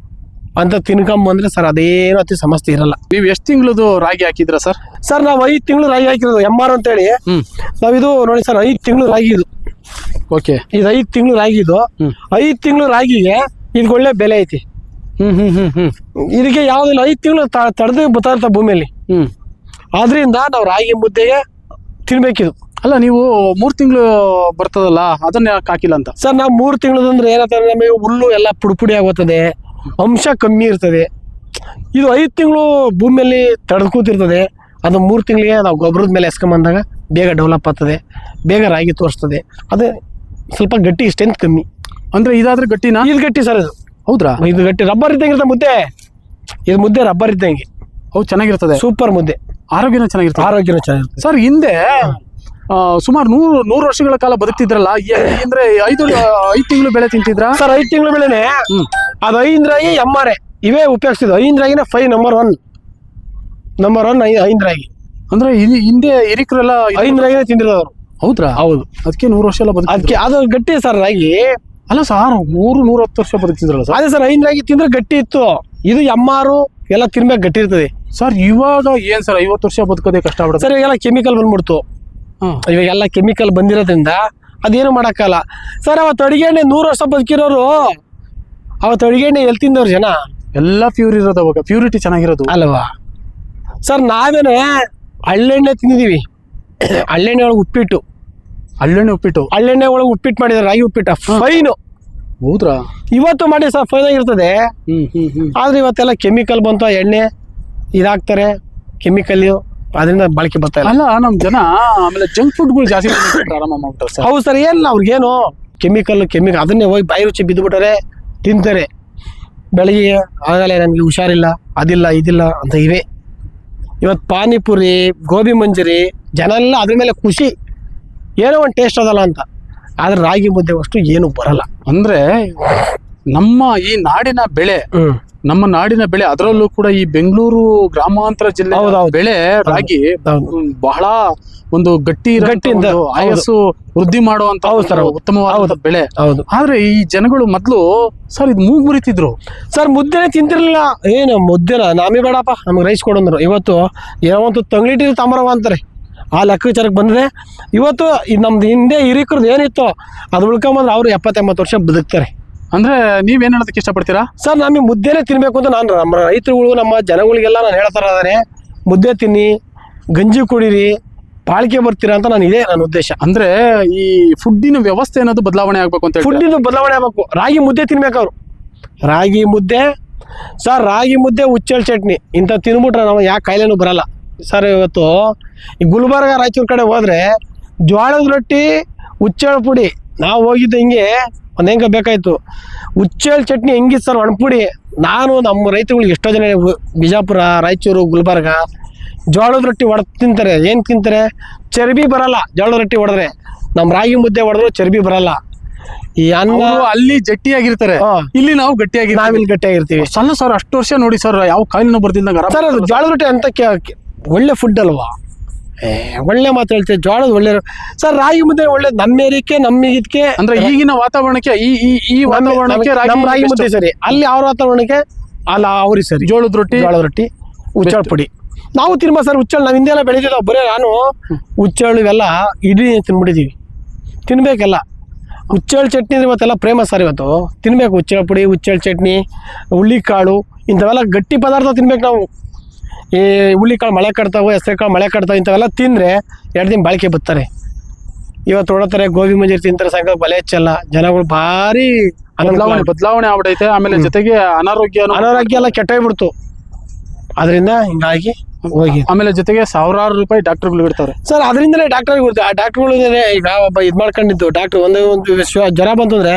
ಅಂತ ತಿನ್ಕೊಂಬಂದ್ರೆ ಸರ್ ಅದೇನು ಅತಿ ಸಮಸ್ಯೆ ಇರಲ್ಲ. ನೀವು ಎಷ್ಟು ತಿಂಗಳದು ರಾಗಿ ಹಾಕಿದ್ರ ಸರ್? ಸರ್ ನಾವು 5 ತಿಂಗಳು ರಾಗಿ ಹಾಕಿರೋದು MR ಅಂತೇಳಿ. ನಾವಿದು ನೋಡಿ ಸರ್ 5 ತಿಂಗಳು ರಾಗಿ ಇದು. ಓಕೆ, ಇದು 5 ತಿಂಗಳು ರಾಗಿ ಇದು. 5 ತಿಂಗಳು ರಾಗಿಗೆ ಇದಕ್ಕೆ ಒಳ್ಳೆ ಬೆಲೆ ಐತಿ. ಇದಕ್ಕೆ ಯಾವ್ದಿಲ್ಲ, 5 ತಿಂಗಳು ತಡೆದು ಬರ್ತಾ ಇರ್ತಾವ ಭೂಮಿಯಲ್ಲಿ. ಆದ್ರಿಂದ ನಾವು ರಾಗಿ ಮುದ್ದೆಗೆ ತಿನ್ಬೇಕಿದು. ಅಲ್ಲ, ನೀವು 3 ತಿಂಗಳು ಬರ್ತದಲ್ಲ, ಅದನ್ನ ಯಾಕೆ ಹಾಕಿಲ್ಲ ಅಂತ? ಸರ್ ನಾವು 3 ತಿಂಗಳು ಅಂದ್ರೆ ಏನಂತಾರೆ, ನಮಗೆ ಹುಲ್ಲು ಎಲ್ಲ ಪುಡಿ ಆಗುತ್ತದೆ, ಅಂಶ ಕಮ್ಮಿ ಇರ್ತದೆ. ಇದು 5 ತಿಂಗಳು ಭೂಮಿಯಲ್ಲಿ ತಡೆದು ಕೂತಿರ್ತದೆ. ಅದು 3 ತಿಂಗಳಿಗೆ ನಾವು ಗೊಬ್ಬರದ ಮೇಲೆ ಎಸ್ಕೊಂಬಂದಾಗ ಬೇಗ ಡೆವಲಪ್ ಆಗ್ತದೆ, ಬೇಗ ರಾಗಿ ತೋರಿಸ್ತದೆ. ಅದೇ ಸ್ವಲ್ಪ ಗಟ್ಟಿ, ಸ್ಟ್ರೆಂತ್ ಕಮ್ಮಿ. ಅಂದ್ರೆ ಇದಾದ್ರೆ ಗಟ್ಟಿನಾ? ಇದು ಗಟ್ಟಿ ಸರ್. ಇದು ಹೌದ್ರಾ? ಇದು ಗಟ್ಟಿ ರಬ್ಬರ್ ಇದ್ದಂಗೆ ಇರ್ತದೆ ಮುದ್ದೆ. ಇದು ಮುದ್ದೆ ರಬ್ಬರ್ ಇದ್ದಂಗೆ. ಹೌದು, ಚೆನ್ನಾಗಿರ್ತದೆ. ಸೂಪರ್ ಮುದ್ದೆ. ಆರೋಗ್ಯನೂ ಚೆನ್ನಾಗಿರ್ತದೆ. ಸರ್, ಹಿಂದೆ ಸುಮಾರು 100 ವರ್ಷಗಳ ಕಾಲ ಬದುಕ್ತಿದ್ರಲ್ಲ, ಅಂದ್ರೆ 5 ತಿಂಗಳು ಬೆಳೆ ತಿಂತಿದ್ರ ಸರ್? 5 ತಿಂಗಳು ಬೆಳೆನೆ ಅದು 5 ರಾಗಿ MR ಇವೇ ಉಪಯೋಗಿಸ್ತಿದ್ವು. 5 ರಾಗಿನ 5 ನಂಬರ್ 1 5 ರಾಗಿ. ಅಂದ್ರೆ ಹಿಂದೆ ಹಿರಿಕರೆಲ್ಲ 5 ರಾಗಿನೇ ತಿಂದಿರೋರು. ಹೌದ್ರಾ? ಹೌದು. ಅದಕ್ಕೆ 100 ವರ್ಷ ಎಲ್ಲ ಅದಕ್ಕೆ ಅದು ಗಟ್ಟಿ ಸರ್ ರಾಗಿ. ಅಲ್ಲ ಸರ್, 110 ವರ್ಷ ಬದುಕ್ತಿದ್ರಲ್ಲ ಸರ್? ಅದೇ ಸರ್, 5 ರಾಗಿ ತಿಂದ್ರೆ ಗಟ್ಟಿ ಇತ್ತು. ಇದು MR ಎಲ್ಲ ತಿನ್ಬೇಕು, ಗಟ್ಟಿ ಇರ್ತದೆ ಸರ್. ಇವಾಗ ಏನ್ ಸರ್ 50 ವರ್ಷ ಬದುಕೋದೇ ಕಷ್ಟ ಆಗ್ಬಿಡುತ್ತೆ ಸರ್. ಇವಾಗೆಲ್ಲ ಕೆಮಿಕಲ್ ಬಂದ್ಬಿಡ್ತು. ಇವಾಗೆಲ್ಲ ಕೆಮಿಕಲ್ ಬಂದಿರೋದ್ರಿಂದ ಅದೇನು ಮಾಡಕ್ಕಲ್ಲ ಸರ್. ಅವತ್ತು ಅಡಿಗೆ ಎಣ್ಣೆ 100 ವರ್ಷ ಬದುಕಿರೋರು, ಅವತ್ತು ಅಡಿಗೆ ಎಣ್ಣೆ ಎಲ್ಲಿ ತಿಂದವ್ರು ಜನ? ಎಲ್ಲ ಪ್ಯೂರ್ ಇರೋದು, ಅವಾಗ ಪ್ಯೂರಿಟಿ ಚೆನ್ನಾಗಿರೋದು ಅಲ್ವಾ ಸರ್? ನಾವೇನೆ ಹಳ್ಳೆಣ್ಣೆ ತಿಂದಿದೀವಿ. ಹಳ್ಳೆಣ್ಣೆ ಒಳಗೆ ಉಪ್ಪಿಟ್ಟು ಮಾಡಿದಾರೆ, ರಾಗಿ ಉಪ್ಪಿಟ್ಟು ಫೈನು. ಹೌದ್ರಾ? ಇವತ್ತು ಮಾಡಿ ಸರ್ ಫೈನ್ ಆಗಿರ್ತದೆ. ಆದ್ರೆ ಇವತ್ತೆಲ್ಲ ಕೆಮಿಕಲ್ ಬಂತು, ಎಣ್ಣೆ ಇದಾಗ್ತಾರೆ, ಕೆಮಿಕಲ್, ಅದರಿಂದ ಬಳಕೆ ಬರ್ತಾ ಇಲ್ಲ. ಅಲ್ಲ, ನಮ್ ಜನ ಆಮೇಲೆ ಜಂಕ್ ಫುಡ್ಗಳು ಜಾಸ್ತಿ ಪ್ರಾರಂಭ ಮಾಡ್ತಾರೆ ಸರ್. ಹೌದು ಸರ್. ಏನಿಲ್ಲ, ಅವ್ರಿಗೇನು ಕೆಮಿಕಲ್ ಅದನ್ನೇ ಹೋಗಿ ಬಾಯಿ ರುಚಿ ಬಿದ್ದುಬಿಟ್ಟಾರೆ, ತಿಂತಾರೆ. ಬೆಳಿಗ್ಗೆ ಆಗಲೇ ನನಗೆ ಹುಷಾರಿಲ್ಲ, ಅದಿಲ್ಲ ಇದಿಲ್ಲ ಅಂತ ಇವೆ. ಇವತ್ತು ಪಾನಿಪುರಿ, ಗೋಬಿ ಮಂಚೂರಿ, ಜನ ಎಲ್ಲ ಅದ್ರ ಮೇಲೆ ಖುಷಿ, ಏನೋ ಒಂದು ಟೇಸ್ಟ್ ಅದಲ್ಲ ಅಂತ. ಆದ್ರೆ ರಾಗಿ ಮುದ್ದೆ ಅಷ್ಟು ಏನು ಬರಲ್ಲ. ಅಂದ್ರೆ ನಮ್ಮ ಈ ನಾಡಿನ ಬೆಳೆ, ಅದರಲ್ಲೂ ಕೂಡ ಈ ಬೆಂಗಳೂರು ಗ್ರಾಮಾಂತರ ಜಿಲ್ಲೆ ಬೆಳೆ ರಾಗಿ ಬಹಳ ಒಂದು ಗಟ್ಟಿ ಆಯಸ್ಸು ವೃದ್ಧಿ ಮಾಡುವಂತ ಉತ್ತಮವಾದ ಬೆಳೆ. ಆದ್ರೆ ಈ ಜನಗಳು ಮೊದ್ಲು ಸರ್ ಇದು ಮೂಗ್ ಮುರಿತಿದ್ರು ಸರ್. ಮುದ್ದೆನೆ ತಿಂತಿರ್ಲಿಲ್ಲ. ಏನು ಮುದ್ದೆನ ನಾಮಿ ಬೇಡಪ್ಪ, ನಮ್ಗೆ ರೈಸ್ ಕೊಡಂದ್ರು. ಇವತ್ತು ಏನೋ ತಂಗ್ಲಿಟಿ ತಾಮ್ರವ ಅಂತಾರೆ, ಆ ಲೆಕ್ಕಾಚಾರಕ್ಕೆ ಬಂದಿದೆ. ಇವತ್ತು ನಮ್ದು ಹಿಂದೆ ಹಿರಿಕರದ್ದು ಏನಿತ್ತು ಅದು ಉಳ್ಕೊಂಬಂದ್ರೆ ಅವ್ರು 70-80 ವರ್ಷ ಬದುಕ್ತಾರೆ. ಅಂದ್ರೆ ನೀವೇನ್ ಹೇಳೋದಕ್ಕೆ ಇಷ್ಟಪಡ್ತೀರಾ ಸರ್? ನಮಗೆ ಮುದ್ದೆನೇ ತಿನ್ಬೇಕು ಅಂತ ನಾನು ನಮ್ಮ ರೈತರುಗಳು, ನಮ್ಮ ಜನಗಳಿಗೆಲ್ಲ ನಾನು ಹೇಳ್ತಾ ಇದ್ದಾರೆ, ಮುದ್ದೆ ತಿನ್ನಿ, ಗಂಜಿ ಕುಡೀರಿ, ಬಾಳಿಕೆ ಬರ್ತೀರಾ ಅಂತ ನನ್ನ ಉದ್ದೇಶ. ಅಂದ್ರೆ ಈ ಫುಡ್ಡಿನ ವ್ಯವಸ್ಥೆ ಅನ್ನೋದು ಬದಲಾವಣೆ ಆಗ್ಬೇಕು ಅಂತ. ಫುಡ್ಡಿನ ಬದಲಾವಣೆ ಆಗ್ಬೇಕು. ರಾಗಿ ಮುದ್ದೆ ತಿನ್ಬೇಕು ಅವರು. ರಾಗಿ ಮುದ್ದೆ ಸರ್, ರಾಗಿ ಮುದ್ದೆ, ಹುಚ್ಚೆಳ್ಳು ಚಟ್ನಿ ಇಂಥ ತಿನ್ಬಿಟ್ರೆ ನಾವು ಯಾಕೆ ಕಾಯಿಲೆನೂ ಬರಲ್ಲ ಸರ್. ಇವತ್ತು ಈ ಗುಲ್ಬರ್ಗ, ರಾಯಚೂರು ಕಡೆ ಹೋದ್ರೆ ಜೋಳದ ರೊಟ್ಟಿ, ಹುಚ್ಚೆಳ್ಳು ಪುಡಿ. ನಾವು ಹೋಗಿದ್ದು ಹಿಂಗೆ ಹೆಂಗೆ ಬೇಕಾಯ್ತು. ಹುಚ್ಚೆಳ್ಳು ಚಟ್ನಿ ಹೆಂಗಿತ್ತು ಸರ್, ಒಣಪುಡಿ. ನಾನು ನಮ್ಮ ರೈತರುಗಳಿಗೆ ಎಷ್ಟೋ ಜನ ಬಿಜಾಪುರ, ರಾಯಚೂರು, ಗುಲ್ಬರ್ಗ ಜೋಳದ ರೊಟ್ಟಿ ತಿಂತಾರೆ. ಏನು ತಿಂತಾರೆ? ಚರ್ಬಿ ಬರಲ್ಲ ಜೋಳದ ರೊಟ್ಟಿ ಹೊಡೆದ್ರೆ. ನಮ್ಮ ರಾಗಿ ಮುದ್ದೆ ಹೊಡೆದ್ರು ಚರ್ಬಿ ಬರಲ್ಲ. ಈ ಅನ್ನ ಅಲ್ಲಿ ಗಟ್ಟಿಯಾಗಿರ್ತಾರೆ, ಇಲ್ಲಿ ನಾವು ನಾವಿಲ್ಲಿ ಗಟ್ಟಿಯಾಗಿರ್ತೀವಿ. ಸಣ್ಣ ಸರ್, ಅಷ್ಟು ವರ್ಷ ನೋಡಿ ಸರ್, ಯಾವ ಕಾಯಿಲೆನೂ ಬರ್ತಿದ್ದಂಗ ಸರ್. ಅದು ಜೋಳದ ರೊಟ್ಟಿ ಅಂತ ಒಳ್ಳೆ ಫುಡ್ ಅಲ್ವಾ? ಒಳ್ಳೆ ಮಾತು ಹೇಳ್ತೀವಿ, ಜೋಳದ ಒಳ್ಳೆ ಸರ್. ರಾಗಿ ಮುದ್ದೆ ಒಳ್ಳೆ ನಮ್ಮ ಏರಿಕೆ, ನಮ್ಮ ಇದಕ್ಕೆ ಅಂದ್ರೆ ಈಗಿನ ವಾತಾವರಣಕ್ಕೆ ಈ ವಾತಾವರಣಕ್ಕೆ ರಾಗಿ ಮುದ್ದೆ ಸರಿ. ಅಲ್ಲಿ ಅವ್ರ ವಾತಾವರಣಕ್ಕೆ ಅಲ್ಲ ಅವ್ರಿಗೆ ಸರಿ. ಜೋಳದ ರೊಟ್ಟಿ, ಹುಚ್ಚೆಳ್ಳು ಪುಡಿ ನಾವು ತಿನ್ಬ ಸರ್. ಹುಚ್ಚೆಳ್ಳು ನಾವು ಹಿಂದೆಲ್ಲ ಬೆಳೆದಿದ್ದಾವೆ. ಬರೀ ನಾನು ಹುಚ್ಚೆಳ್ಳು ಇವೆಲ್ಲ ಇಡೀ ತಿನ್ಬಿಟ್ಟಿದ್ದೀವಿ. ತಿನ್ಬೇಕೆಲ್ಲ. ಹುಚ್ಚೆಳ್ಳು ಚಟ್ನಿ ಇವತ್ತೆಲ್ಲ ಫೇಮಸ್ ಸರ್. ಇವತ್ತು ತಿನ್ಬೇಕು ಹುಚ್ಚೆಳ್ಳು ಪುಡಿ, ಹುಚ್ಚೆಳ್ಳು ಚಟ್ನಿ, ಹುಳ್ಳಿಕಾಳು, ಇಂಥವೆಲ್ಲ ಗಟ್ಟಿ ಪದಾರ್ಥ ತಿನ್ಬೇಕು ನಾವು. ಈ ಹುಳ್ಳಿಕಾಳು ಮಳೆ ಕಟ್ತಾವೆ, ಹೆಸರುಕಾಳು ಮಳೆ ಕಟ್ತಾವೆ, ಇಂಥವೆಲ್ಲ ತಿಂದರೆ 2 ದಿನ ಬಾಳಿಕೆ ಬರ್ತಾರೆ. ಇವತ್ತು ಹೊಡತಾರೆ, ಗೋಬಿ ಮಂಚೂರಿ ತಿಂತಾರೆ, ಸಾಯಂಕಾಲ ಬಲೆ ಹೆಚ್ಚಲ್ಲ. ಜನಗಳು ಭಾರಿ ಬದಲಾವಣೆ ಆಗ್ಬಿಟ್ಟೈತೆ. ಆಮೇಲೆ ಜೊತೆಗೆ ಅನಾರೋಗ್ಯ ಎಲ್ಲ ಕೆಟ್ಟೋಗ್ಬಿಡ್ತು. ಅದರಿಂದ ಹಿಂಗಾಗಿ ಹೋಗಿ ಆಮೇಲೆ ಜೊತೆಗೆ ಸಾವಿರಾರು ರೂಪಾಯಿ ಡಾಕ್ಟರ್ಗಳು ಇಡ್ತಾರೆ ಸರ್. ಅದರಿಂದಲೇ ಡಾಕ್ಟರ್ಗೆ ಇರುತ್ತೆ. ಆ ಡಾಕ್ಟರ್ಗಳು ಈಗ ಒಬ್ಬ ಇದು ಮಾಡ್ಕೊಂಡಿದ್ದು ಡಾಕ್ಟ್ರು ಒಂದು ಜ್ವರ ಬಂತು ಅಂದರೆ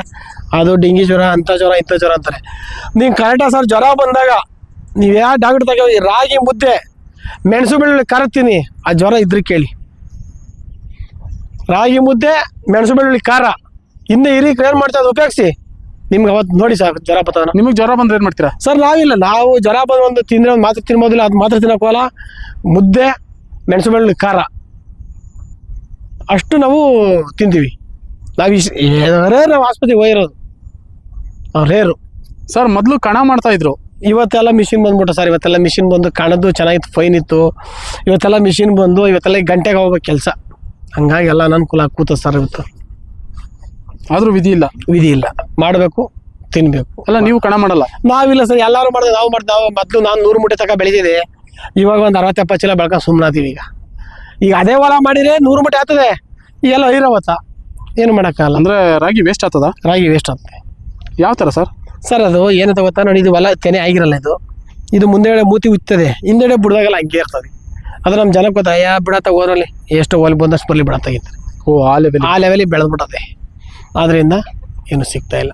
ಅದು ಡೆಂಗಿ ಜ್ವರ, ಅಂಥ ಜ್ವರ, ಇಂಥ ಜ್ವರ ಅಂತಾರೆ. ನೀವು ಕರೆಕ್ಟಾಗಿ ಸರ್ ಜ್ವರ ಬಂದಾಗ ನೀವು ಯಾವ ಡಾಕ್ಟರ್ ತಗೋ, ರಾಗಿ ಮುದ್ದೆ, ಮೆಣಸು ಬೆಳ್ಳುಳ್ಳಿ ಕರತೀನಿ, ಆ ಜ್ವರ ಇದ್ರೆ ಕೇಳಿ. ರಾಗಿ ಮುದ್ದೆ ಮೆಣಸು ಬೆಳ್ಳುಳ್ಳಿ ಖಾರ ಇನ್ನು ಹಿರಿಯರು ಏನು ಮಾಡ್ತಾರೆ ಅದು ಉಪಯೋಗಿಸಿ. ನಿಮ್ಗೆ ಅವತ್ತು ನೋಡಿ ಸರ್ ಜ್ವರ ಬರ್ತದ. ನಿಮಗೆ ಜ್ವರ ಬಂದ್ರೆ ಏನ್ ಮಾಡ್ತೀರಾ? ಸರ್ ನಾವಿಲ್ಲ, ನಾವು ಜ್ವರ ಬಂದು ಒಂದು ತಿಂದ್ರೆ ಒಂದು ಮಾತ್ರ ತಿನ್ಬೋದಿಲ್ಲ, ಅದು ಮಾತ್ರ ತಿನ್ನೋಕ್ಕಲ್ಲ. ಮುದ್ದೆ ಮೆಣಸು ಬೆಳ್ಳುಳ್ಳಿ ಖಾರ ಅಷ್ಟು ನಾವು ತಿಂತೀವಿ. ನಾವು ನಾವು ಆಸ್ಪತ್ರೆಗೆ ಹೋಗಿರೋದು ರೇರು. ಸರ್ ಮೊದಲು ಕಣ ಮಾಡ್ತಾ ಇದ್ರು, ಇವತ್ತೆಲ್ಲ ಮಿಷಿನ್ ಬಂದ್ಬಿಟ್ಟು ಸರ್. ಇವತ್ತೆಲ್ಲ ಮಿಷಿನ್ ಬಂದು ಕಣದ್ದು ಚೆನ್ನಾಗಿತ್ತು, ಫೈನ್ ಇತ್ತು. ಇವತ್ತೆಲ್ಲ ಮಿಷಿನ್ ಬಂದು ಇವತ್ತೆಲ್ಲ ಗಂಟೆಗೆ ಹೋಗ್ಬೇಕು ಕೆಲಸ. ಹಂಗಾಗಿ ಎಲ್ಲ ಅನುಕೂಲ ಕೂತ ಸರ್. ಇವತ್ತು ಆದ್ರೂ ವಿಧಿ ಇಲ್ಲ, ಮಾಡಬೇಕು ತಿನ್ಬೇಕು. ಅಲ್ಲ ನೀವು ಕಣ ಮಾಡಲ್ಲ? ನಾವಿಲ್ಲ ಸರ್, ಎಲ್ಲರೂ ಮಾಡಿದೆ, ನಾವು ಮೊದಲು ನಾನು 100 ಮೂಟೆ ತನಕ ಬೆಳೆದಿದೆ. ಇವಾಗ ಒಂದು 60-70 ಚೀಲ ಬೆಳ್ಕೊಂಡು ಸುಮ್ಮನಾತೀವಿ. ಈಗ ಅದೇ ಹೊಲ ಮಾಡಿದ್ರೆ 100 ಮೂಟೆ ಆಗ್ತದೆ. ಈಗೆಲ್ಲ ಐರಾವತ್ತ ಏನು ಮಾಡೋಕ್ಕಾಗಲ್ಲ. ಅಂದ್ರೆ ರಾಗಿ ವೇಸ್ಟ್ ಆಗ್ತದ? ರಾಗಿ ವೇಸ್ಟ್ ಆಗ್ತದೆ. ಯಾವ ಥರ ಸರ್? ಸರ್ ಅದು ಏನಂತ ಗೊತ್ತಾ ನೋಡಿ, ಇದು ಹೊಲ ತೆನೆ ಆಗಿರಲ್ಲ. ಇದು ಮುಂದೆಗಡೆ ಮೂತಿ ಉತ್ತದೆ, ಹಿಂದೆಡೆ ಬುಡ್ದಾಗೆಲ್ಲ ಹಂಗೆ ಇರ್ತದೆ. ಅದು ನಮ್ಮ ಜನಕ್ಕೆ ಗೊತ್ತಾ, ಬಿಡತ್ತ ಓರಲ್ಲಿ ಎಷ್ಟು ಒಲಿ ಬಂದಷ್ಟು ಬರಲಿ ಬಿಡತ್ತಾಗಿತ್ತು. ಓ ಆ ಲೆವೆಲಿಗೆ ಬೆಳೆದ್ಬಿಟ್ಟದೆ. ಆದ್ದರಿಂದ ಏನು ಸಿಗ್ತಾ ಇಲ್ಲ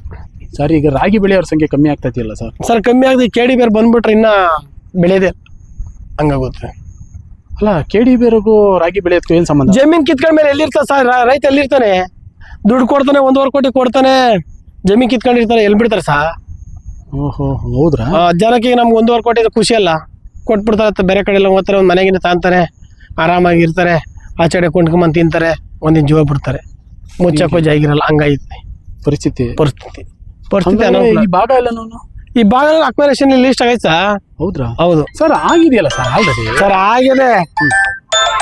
ಸರ್. ಈಗ ರಾಗಿ ಬೆಳೆಯೋರ ಸಂಖ್ಯೆ ಕಮ್ಮಿ ಆಗ್ತಾ ಇದೆಯಲ್ಲ ಸರ್? ಸರ್ ಕಮ್ಮಿ ಆಗಿದೆ. KD ಬೇರೆ ಬಂದ್ಬಿಟ್ರೆ ಇನ್ನ ಬೆಳೆಯೋದೇ ಹಂಗಾಗುತ್ತೆ. ಅಲ್ಲ KD ಬೇರೆಗೂ ರಾಗಿ ಬೆಳೆಯೋದಕ್ಕೂ ಏನು ಸಂಬಂಧ? ಜಮೀನು ಕಿತ್ಕೊಂಡ ಮೇಲೆ ಎಲ್ಲಿರ್ತಾನೆ ಸರ್ ರೈತ? ಎಲ್ಲಿರ್ತಾನೆ? ದುಡ್ಡು ಕೊಡ್ತಾನೆ, 1.5 ಕೋಟಿ ಕೊಡ್ತಾನೆ, ಜಮೀನು ಕಿತ್ಕೊಂಡಿರ್ತಾನೆ, ಎಲ್ಲಿ ಬಿಡ್ತಾರೆ ಸರ್? ಓಹೋ ಹೌದ್ರಾ? ಜನಕ್ಕೆ ನಮ್ಗೆ 1.5 ಕೋಟಿ ಖುಷಿ ಅಲ್ಲ, ಕೊಟ್ಬಿಡ್ತಾರೆ. ಬೇರೆ ಕಡೆ ಎಲ್ಲ ಹೋಗ್ತಾರೆ, ಒಂದು ಮನೆಗಿನ ತಾಂತಾರೆ, ಆರಾಮಾಗಿರ್ತಾರೆ, ಆಚೆಡೆ ಕೊಂಡ್ಕೊಂಬಂದು ತಿಂತಾರೆ, ಒಂದಿನ ಜೀವ ಬಿಡ್ತಾರೆ, ಮುಚ್ಚಕ್ಕೂ ಜಾಗಿರಲ್ಲ. ಹಂಗಾಯ್ತು ಪರಿಸ್ಥಿತಿ. ಈ ಭಾಗ ಎಲ್ಲ ಈ ಭಾಗ ಅಕ್ವರೇಷನ್ ಲಿಸ್ಟ್ ಆಗೈತೆ ಸರ್. ಹೌದ್ರಾ? ಹೌದು ಸರ್. ಆಗಿದೆಯಲ್ಲ ಸರ್ ಆಲ್ರೆಡಿ? ಸರ್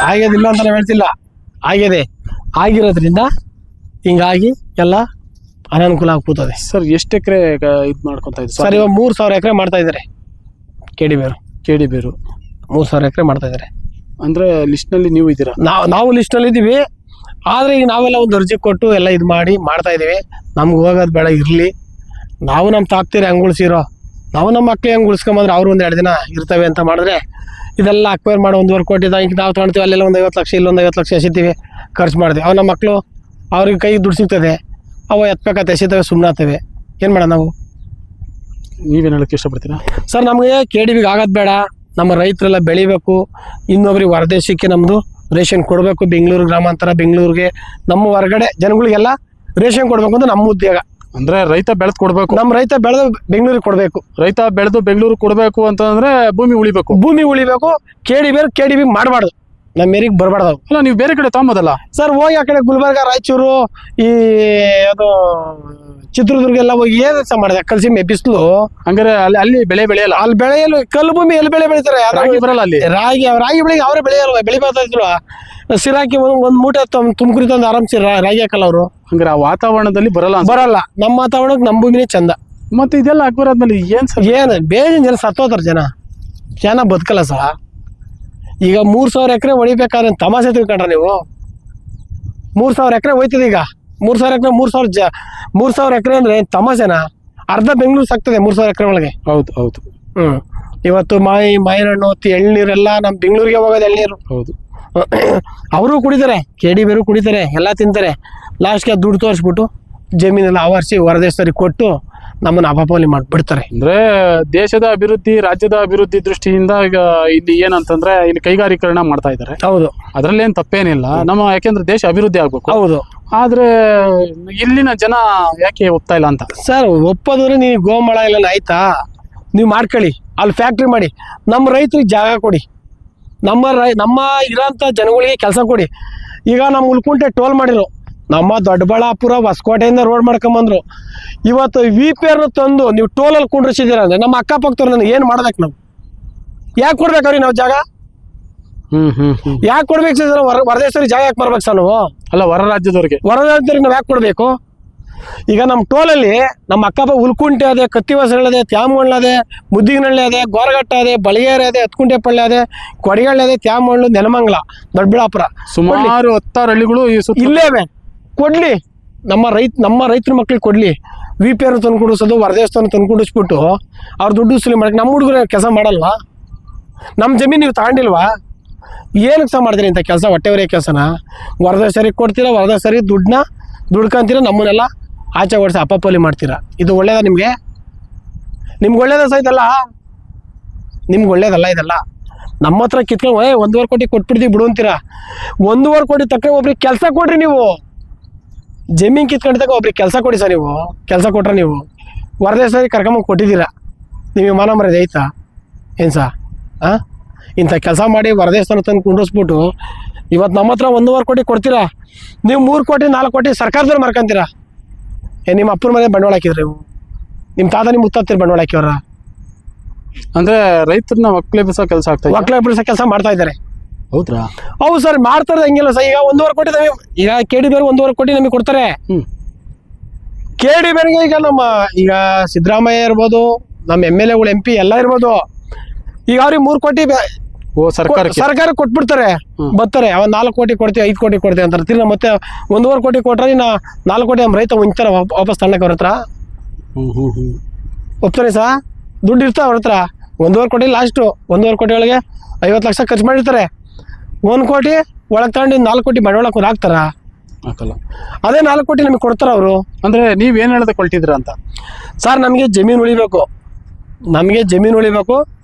ಆಗ್ಯದಿಲ್ಲ ಅಂತ ನಾವು ಹೇಳ್ತಿಲ್ಲ, ಆಗಿದೆ. ಆಗಿರೋದ್ರಿಂದ ಹಿಂಗಾಗಿ ಎಲ್ಲ ಅನಾನುಕೂಲ ಕೂತದೆ ಸರ್. ಎಷ್ಟು ಎಕರೆ ಇದು ಮಾಡ್ಕೊತಾ ಇದ್ದಾರೆ ಸರ್? ಇವಾಗ 3000 ಎಕರೆ ಮಾಡ್ತಾ ಇದ್ದಾರೆ KD ಬೇರು. 3000 ಎಕರೆ ಮಾಡ್ತಾ ಇದ್ದಾರೆ. ಅಂದ್ರೆ ಲಿಸ್ಟ್ ನಲ್ಲಿ ನೀವು ಇದ್ದೀರಾ? ನಾವು ಲಿಸ್ಟ್ ನಲ್ಲಿ ಇದ್ದೀವಿ. ಆದ್ರೆ ಈಗ ನಾವೆಲ್ಲ ಒಂದು ಅರ್ಜಿ ಕೊಟ್ಟು ಎಲ್ಲ ಇದು ಮಾಡಿ ಮಾಡ್ತಾ ಇದೀವಿ. ನಮ್ಗೆ ಹೋಗೋದು ಬೇಡ ಇರ್ಲಿ, ನಾವು ನಮ್ಮ ತಾಕ್ತೀರಿ ಹಂಗೆ ಉಳಿಸಿರೋ, ನಾವು ನಮ್ಮ ಮಕ್ಳಿಗೆ ಹೆಂಗೆ ಉಳಿಸ್ಕೊಂಬಂದ್ರೆ ಅವ್ರು 1-2 ದಿನ ಇರ್ತವೆ ಅಂತ ಮಾಡಿದ್ರೆ ಇದೆಲ್ಲ ಅಕ್ವೈರ್ ಮಾಡಿ 1.5 ಕೋಟಿ ಈಗ ನಾವು ತೊಗೊಳ್ತೀವಿ. ಅಲ್ಲೆಲ್ಲ ಒಂದು 50 ಲಕ್ಷ, ಇಲ್ಲೊಂದು 50 ಲಕ್ಷ ಎಸಿತೀವಿ, ಖರ್ಚು ಮಾಡ್ತೀವಿ. ಅವು ನಮ್ಮ ಮಕ್ಕಳು ಅವ್ರಿಗೆ ಕೈಗೆ ದುಡ್ಡು ಸಿಗ್ತದೆ, ಅವು ಎತ್ಬೇಕಾತ ಎಸಿತವೆ, ಸುಮ್ಮನಾಗ್ತವೆ. ಏನು ಮಾಡೋಣ ನಾವು? ನೀವೇನು ಹೇಳಕ್ಕೆ ಇಷ್ಟಪಡ್ತೀರಾ ಸರ್? ನಮಗೆ KDBಗೆ ಆಗೋದು ಬೇಡ. ನಮ್ಮ ರೈತರೆಲ್ಲ ಬೆಳಿಬೇಕು, ಇನ್ನೊಬ್ರಿಗೆ ಹೊರದೇಶಕ್ಕೆ ನಮ್ಮದು ರೇಷನ್ ಕೊಡಬೇಕು. ಬೆಂಗಳೂರು ಗ್ರಾಮಾಂತರ, ಬೆಂಗಳೂರಿಗೆ, ನಮ್ಮ ಹೊರಗಡೆ ಜನಗಳಿಗೆಲ್ಲ ರೇಷನ್ ಕೊಡಬೇಕು ಅಂತ ನಮ್ಮ ಉದ್ಯೋಗ. ಅಂದ್ರೆ ರೈತ ಬೆಳೆದು ಕೊಡ್ಬೇಕು, ನಮ್ಮ ರೈತ ಬೆಳೆದು ಬೆಂಗಳೂರಿಗೆ ಕೊಡಬೇಕು. ರೈತ ಬೆಳೆದು ಬೆಂಗಳೂರಿಗೆ ಕೊಡಬೇಕು ಅಂತಂದ್ರೆ ಭೂಮಿ ಉಳಿಬೇಕು. KDB ಮಾಡಬಾರ್ದು, ನಮ್ಮ ಮೇರಿಗೆ ಬರಬಾರ್ದು. ಅಲ್ಲ ನೀವು ಬೇರೆ ಕಡೆ ತಗೊಂಬೋದಲ್ಲ ಸರ್? ಹೋಗಿ ಆ ಕಡೆ ಗುಲ್ಬರ್ಗ, ರಾಯಚೂರು, ಈ ಅದು ಚಿತ್ರದುರ್ಗ ಎಲ್ಲ ಹೋಗಿ ಏನು ಮಾಡಿದೆ ಕಲ್ಸಿ ಬಿಸಿಲು. ಹಂಗಾರೆ ಅಲ್ಲಿ ಬೆಳೆ ಬೆಳೆಯಲ್ಲ? ಅಲ್ಲಿ ಬೆಳೆಯಲು ಕಲ್ಲು ಭೂಮಿ ಎಲ್ಲಿ ಬೆಳೆ ಬೆಳಿತಾರೆ? ರಾಗಿ ಬರಲ್ಲ ಅಲ್ಲಿ. ರಾಗಿ ಬೆಳೆಗೆ ಅವರೇ ಬೆಳೆಯಲ್ವ? ಬೆಳಿಬಾರ್ದ ಸಿರಾಕಿ ಒಂದು ಮೂಟೆ ತುಮಕೂರಿ ತಂದು ಆರಾಮ್ಸಿ ರಾಗಿ ಹಾಕಲ್ಲ ಅವರು. ಹಂಗಾರೆ ಆ ವಾತಾವರಣದಲ್ಲಿ ಬರಲ್ಲ? ನಮ್ಮ ವಾತಾವರಣಕ್ಕೆ ನಮ್ಮ ಭೂಮಿನೇ ಚಂದ. ಮತ್ತೆ ಇದೆಲ್ಲ ಆಗ್ಬಾರ್ದ್ಮೇಲೆ ಏನು ಬೇರೆ ಜನ ಸತ್ತೋತಾರ, ಜನ ಬದುಕಲ್ಲ ಸರ್. ಈಗ 3000 ಎಕರೆ ಹೊಡಿಬೇಕಾದ್ರೆ ತಮಾಷೆ ತಿಳ್ಕೊಂಡ್ರ ನೀವು? 3000 ಎಕರೆ ಹೋಯ್ತದೆ. ಈಗ 3000 ಎಕರೆ 3000 ಎಕರೆ ಅಂದ್ರೆ ತಮಾಷೆನಾ? ಅರ್ಧ ಬೆಂಗಳೂರು ಸಾಕ್ತದೆ 3000 ಎಕರೆ ಒಳಗೆ. ಹೌದು. ಇವತ್ತು ಮಾಯಿನಣ್ಣು ಎಳ್ನೀರೆಲ್ಲ ನಮ್ಮ ಬೆಂಗಳೂರಿಗೆ ಹೋಗೋದು ಎಳ್ನೀರು. ಹೌದು. ಅವರು ಕುಡಿತಾರೆ, KDB ಕುಡಿತಾರೆ, ಎಲ್ಲ ತಿಂತಾರೆ. ಲಾಸ್ಟ್ಗೆ ದುಡ್ಡು ತೋರಿಸ್ಬಿಟ್ಟು ಜಮೀನೆಲ್ಲ ಆವರಿಸಿ ಹೊರದೇಶದವ್ರಿಗೆ ಕೊಟ್ಟು ನಮ್ಮನ್ನು ಅಪಪಾಲಿ ಮಾಡಿಬಿಡ್ತಾರೆ. ಅಂದ್ರೆ ದೇಶದ ಅಭಿವೃದ್ಧಿ, ರಾಜ್ಯದ ಅಭಿವೃದ್ಧಿ ದೃಷ್ಟಿಯಿಂದ ಈಗ ಇಲ್ಲಿ ಏನಂತಂದ್ರೆ ಇಲ್ಲಿ ಕೈಗಾರೀಕರಣ ಮಾಡ್ತಾ ಇದ್ದಾರೆ. ಹೌದು, ಅದ್ರಲ್ಲಿ ಏನ್ ತಪ್ಪೇನಿಲ್ಲ. ಯಾಕೆಂದ್ರೆ ದೇಶ ಅಭಿವೃದ್ಧಿ ಆಗ್ಬೇಕು. ಹೌದು. ಆದ್ರೆ ಇಲ್ಲಿನ ಜನ ಯಾಕೆ ಒಪ್ತಾ ಇಲ್ಲ ಅಂತ? ಸರ್ ಒಪ್ಪೋದ್ರೆ ನೀವು ಗೋಮಾಳ ಇಲ್ಲ ಆಯ್ತಾ, ನೀವು ಮಾಡ್ಕೊಳ್ಳಿ, ಅಲ್ಲಿ ಫ್ಯಾಕ್ಟ್ರಿ ಮಾಡಿ, ನಮ್ಮ ರೈತರಿಗೆ ಜಾಗ ಕೊಡಿ, ನಮ್ಮ ಇರೋಂಥ ಜನಗಳಿಗೆ ಕೆಲಸ ಕೊಡಿ. ಈಗ ನಮ್ಮ ಉಲ್ಕುಂಟೆ ಟೋಲ್ ಮಾಡಿರು, ನಮ್ಮ ದೊಡ್ಡಬಳ್ಳಾಪುರ ಹೊಸಕೋಟೆಯಿಂದ ರೋಡ್ ಮಾಡ್ಕೊಂಬಂದ್ರು. ಇವತ್ತು VPR ತಂದು ನೀವು ಟೋಲಲ್ಲಿ ಕುಂಡ್ರಿಸಿದ್ದೀರ ಅಂದ್ರೆ ನಮ್ಮ ಅಕ್ಕಪಕ್ಕದವ್ರು ನನಗೆ ಏನು ಮಾಡ್ಬೇಕು? ನಾವು ಯಾಕೆ ಕೊಡ್ಬೇಕವ್ರಿ ನಾವು ಜಾಗ? ಯಾಕೆ ಕೊಡ್ಬೇಕು ಸರ್? ಹೊರದೇಶವ್ರಿಗೆ ಜಾಗ ಯಾಕೆ ಬರ್ಬೇಕು ಸರ್ ನಾವು? ಅಲ್ಲ, ಹೊರ ರಾಜ್ಯದವ್ರಿಗೆ ನಾವು ಯಾಕೆ ಕೊಡಬೇಕು? ಈಗ ನಮ್ಮ ಟೋಲಲ್ಲಿ ನಮ್ಮ ಅಕ್ಕಪಕ್ಕ ಉಲ್ಕುಂಟೆ ಅದೇ, ಕತ್ತಿವಸಗಳದೆ, ತ್ಯಾಮಗಳ್ಳ ಮುದ್ದಿಗನಹಳ್ಳಿ ಅದೇ, ಗೋರಘಟ್ಟ ಅದೇ, ಬಳಿಗೇರಿ ಅದೇ, ಹತ್ಕುಂಟೆಪಳ್ಳಿ ಅದೇ, ಕೊಡಿಗಳ್ಳಿ ಅದೇ, ತ್ಯಾಮಗಳ್ಳು, ನೆಲಮಂಗಲ, ದೊಡ್ಡಬಳ್ಳಾಪುರ, ಸುಮಾರು 10 ಹಳ್ಳಿಗಳು ಇಲ್ಲೇವೆ. ಕೊಡ್ಲಿ, ನಮ್ಮ ರೈತರ ಮಕ್ಳಿಗೆ ಕೊಡ್ಲಿ. VPR ತಂದು ಕುಡಿಸೋದು, ಹೊರದೇಶವನ್ನು ತಂದು ಕುಡಿಸ್ಬಿಟ್ಟು ಅವ್ರು ದುಡ್ಡು ವಸೂಲಿ ಮಾಡಕ್ಕೆ ನಮ್ಮ ಹುಡುಗರು ಕೆಲಸ ಮಾಡಲ್ವಾ? ನಮ್ಮ ಜಮೀನು ನೀವು ತಗೊಂಡಿಲ್ವಾ? ಏನಕ್ಕೆ ಸಹ ಮಾಡ್ತೀರಿ ಇಂಥ ಕೆಲಸ? ಹೊಟ್ಟೆವರೇ ಕೆಲಸನ ಹೊರದೇಶರಿಗೆ ಕೊಡ್ತೀರಾ, ಹೊರದೇಶರಿಗೆ ದುಡ್ಡನ್ನ ದುಡ್ಕೊಂತೀರ, ನಮ್ಮನ್ನೆಲ್ಲ ಆಚೆ ಓಡಿಸಿ ಅಪಪೋಲಿ ಮಾಡ್ತೀರಾ. ಇದು ಒಳ್ಳೇದಾ ನಿಮಗೆ? ನಿಮ್ಗೆ ಒಳ್ಳೇದ ಸಹ ಇದಲ್ಲ? ನಿಮ್ಗೆ ಒಳ್ಳೇದಲ್ಲ ಇದೆಲ್ಲ. ನಮ್ಮ ಹತ್ರ ಕಿತ್ಕೊಂಡು 1.5 ಕೋಟಿ ಕೊಟ್ಬಿಡ್ತೀವಿ ಬಿಡು ಅಂತೀರಾ. 1.5 ಕೋಟಿ ತಕ್ಕ ಒಬ್ರಿಗೆ ಕೆಲಸ ಕೊಡ್ರಿ. ನೀವು ಜಮೀನು ಕಿತ್ಕೊಂಡಿದ್ದಾಗ ಒಬ್ರಿಗೆ ಕೆಲಸ ಕೊಡಿ ಸರ್. ನೀವು ಕೆಲಸ ಕೊಟ್ರೆ ನೀವು ಹೊರದೇಶದಲ್ಲಿ ಕರ್ಕೊಂಬಂದು ಕೊಟ್ಟಿದ್ದೀರಾ, ನೀವು ವಿಮಾನ ಮರ್ಯಾದೆ ಐತಾ ಏನು ಸಾ? ಹಾಂ, ಇಂಥ ಕೆಲಸ ಮಾಡಿ ಹೊರದೇಶನ ತಂದು ಕುಂಡಿಸ್ಬಿಟ್ಟು ಇವತ್ತು ನಮ್ಮ ಹತ್ರ 1.5 ಕೋಟಿ ಕೊಡ್ತೀರಾ, ನೀವು 3 ಕೋಟಿ 4 ಕೋಟಿ ಸರ್ಕಾರದವ್ರು ಮಾರ್ಕೊಂತೀರಾ. ನಿಮ್ಮ ಅಪ್ಪನ ಮನೆ ಬಂಡವಾಳ ಹಾಕಿದ್ರಿ, ನೀವು ನಿಮ್ಮ ತಾತ ನಿಮ್ಮ ಮುತ್ತಾತಿರು ಬಂಡವಾಳ ಹಾಕಿವ್ರ? ಅಂದ್ರೆ ರೈತರನ್ನ ಒಕ್ಕಲೆಬ್ಬಿಸೋ ಕೆಲಸ ಆಗ್ತಾ ಇದೆ. ಒಕ್ಕಲೆ ಬಿಡಿಸೋ ಕೆಲಸ ಮಾಡ್ತಾ ಇದ್ದಾರೆ. ಹೌದ್ರಾ? ಹೌದು ಸರ್, ಮಾಡ್ತಾರೆ. ಹಂಗಿಲ್ಲ ಸರ್. ಈಗ 1.5 ಕೋಟಿ ನಮಗೆ, ಈಗ KD ಬೇರೆ 1.5 ಕೋಟಿ ನಮಗೆ ಕೊಡ್ತಾರೆ. KD ಬೇರೆಗೆ ಈಗ ಸಿದ್ದರಾಮಯ್ಯ ಇರ್ಬೋದು, ನಮ್ಮ MLAಗಳು MP ಎಲ್ಲ ಇರ್ಬೋದು, ಈಗ ಅವ್ರಿಗೆ 3 ಕೋಟಿ ಸರ್ಕಾರ ಕೊಟ್ಬಿಡ್ತಾರೆ. ಬರ್ತಾರೆ, ಅವ 4 ಕೋಟಿ ಕೊಡ್ತೀವಿ 5 ಕೋಟಿ ಕೊಡ್ತೀವಿ ಅಂತಾರೆ. ತಿರ್ಗಿ ಮತ್ತೆ 1.5 ಕೋಟಿ ಕೊಟ್ರೆ ಇನ್ನು 4 ಕೋಟಿ ನಮ್ಮ ರೈತ ಉಂಚ್ತಾರೆ ವಾಪಸ್ ತಣ್ಣಕ್ಕೆ ಅವ್ರ ಹತ್ರ. ಒಪ್ತಾರೆ ಸಾ? ದುಡ್ಡು ಇರ್ತಾವೆ ಅವ್ರ ಹತ್ರ. 1.5 ಕೋಟಿ ಲಾಸ್ಟು. 1.5 ಕೋಟಿ ಒಳಗೆ 50 ಲಕ್ಷ ಖರ್ಚು ಮಾಡಿರ್ತಾರೆ. 1 ಕೋಟಿ ಒಳಗೆ ತಗೊಂಡು 4 ಕೋಟಿ ಬಂಡವಾಳ ಹಾಕ್ತಾರ? ಹಾಕಲ್ಲ. ಅದೇ 4 ಕೋಟಿ ನಮಗೆ ಕೊಡ್ತಾರ ಅವರು. ಅಂದ್ರೆ ನೀವೇನು ಹೇಳೋದು ಕೊಳ್ತಿದ್ರ ಅಂತ ಸರ್? ನಮಗೆ ಜಮೀನು ಉಳಿಬೇಕು, ನಮಗೆ ಜಮೀನು ಉಳಿಬೇಕು.